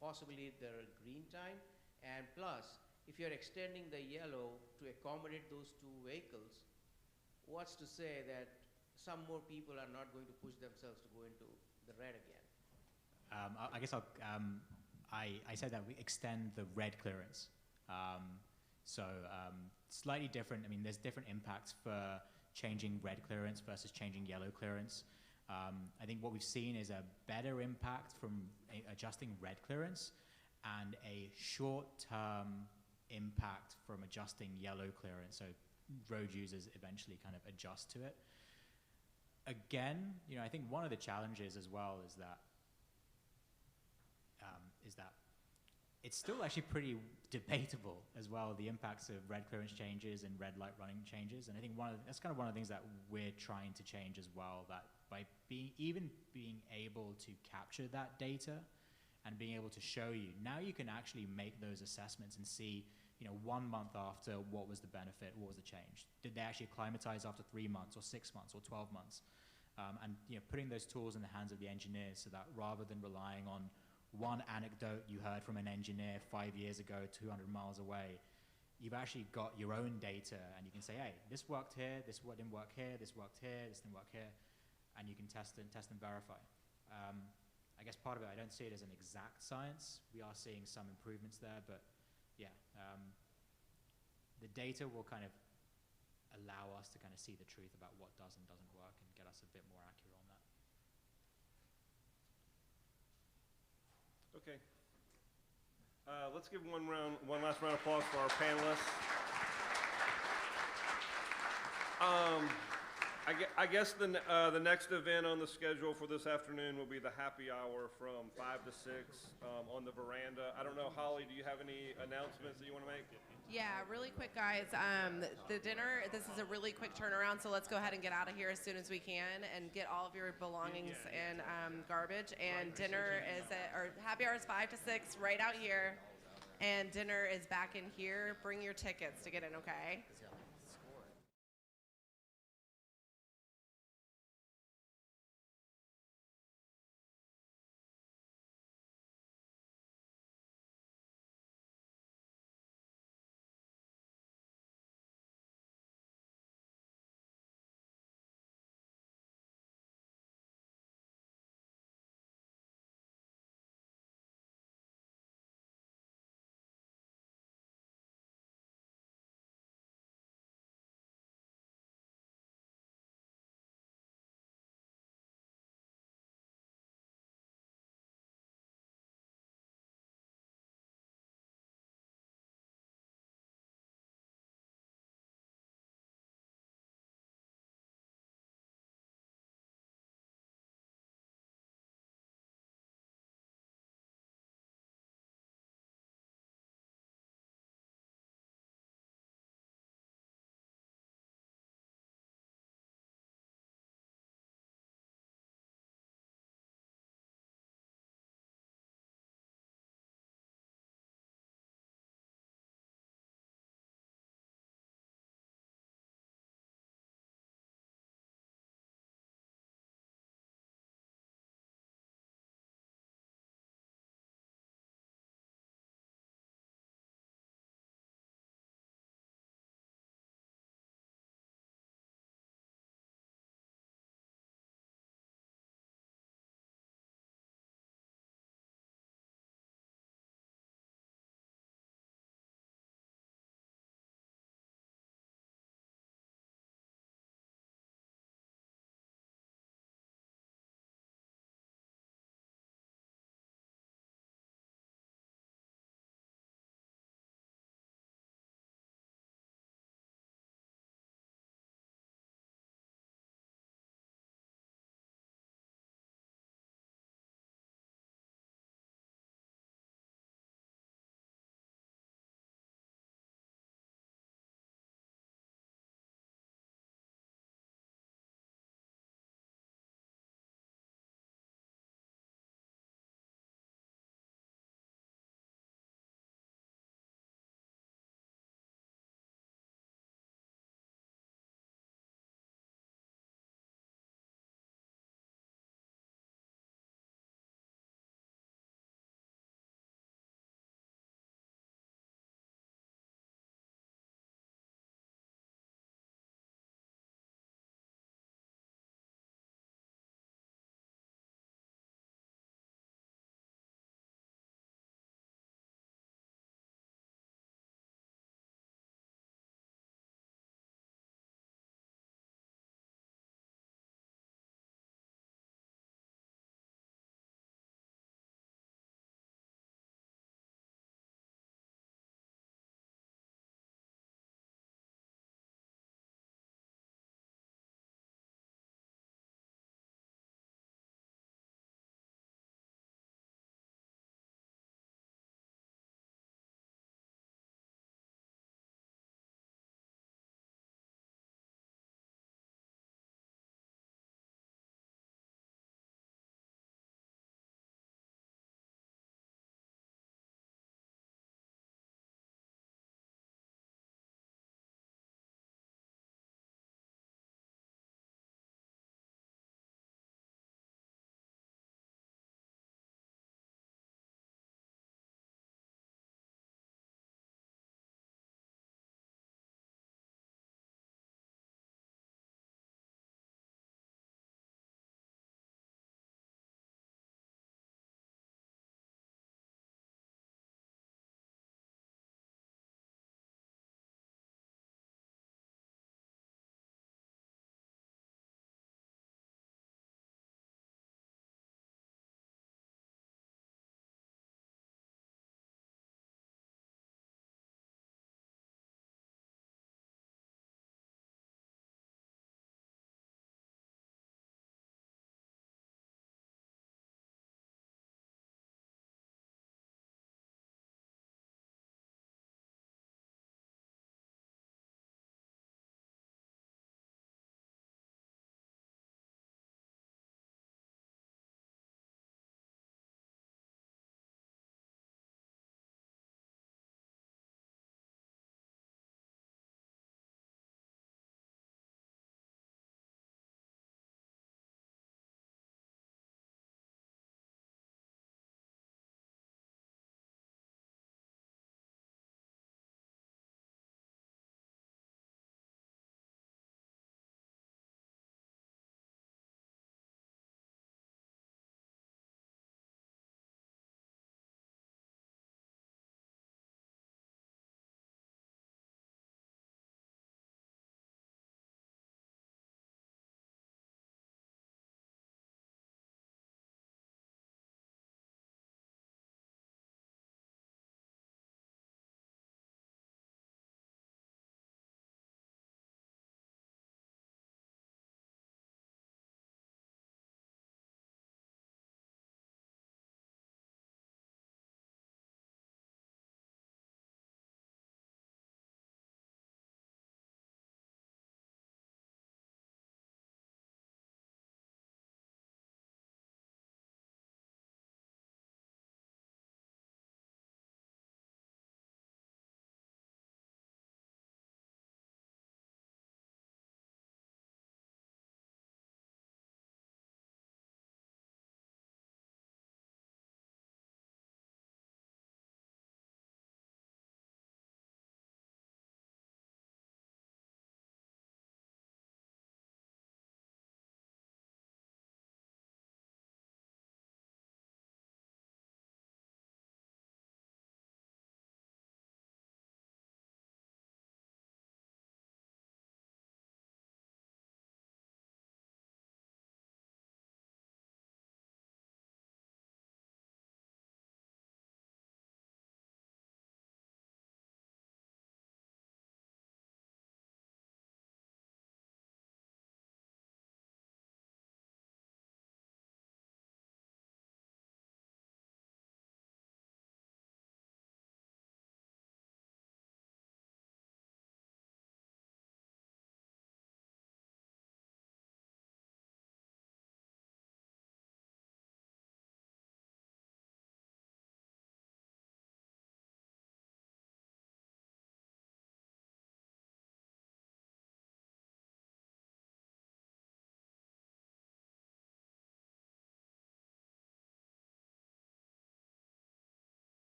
possibly the green time, and plus, if you're extending the yellow to accommodate those two vehicles, what's to say that some more people are not going to push themselves to go into the red again? I guess I said that we extend the red clearance. Slightly different. I mean, there's different impacts for changing red clearance versus changing yellow clearance. I think what we've seen is a better impact from adjusting red clearance and a short-term impact from adjusting yellow clearance. So road users eventually kind of adjust to it. Again, you know, I think one of the challenges as well is that it's still actually pretty debatable as well, the impacts of red clearance changes and red light running changes. And I think that's kind of one of the things that we're trying to change as well, that by being able to capture that data and being able to show you, now you can actually make those assessments and see, 1 month after, what was the benefit, what was the change? Did they actually acclimatize after 3 months or 6 months or 12 months? And putting those tools in the hands of the engineers so that rather than relying on one anecdote you heard from an engineer 5 years ago, 200 miles away, you've actually got your own data and you can say, hey, this worked here, this didn't work here, this worked here, this didn't work here, and you can test and verify. I guess part of it, I don't see it as an exact science. We are seeing some improvements there, but yeah, the data will kind of allow us to kind of see the truth about what does and doesn't work and get us a bit more accurate on that. Okay. Let's give one last round of applause for our panelists. I guess the next event on the schedule for this afternoon will be the happy hour from 5 to 6 on the veranda. I don't know, Holly, do you have any announcements that you want to make? Yeah, really quick, guys. The dinner, this is a really quick turnaround, so let's go ahead and get out of here as soon as we can and get all of your belongings and garbage. And dinner is or happy hour is 5 to 6 right out here. And dinner is back in here. Bring your tickets to get in, okay?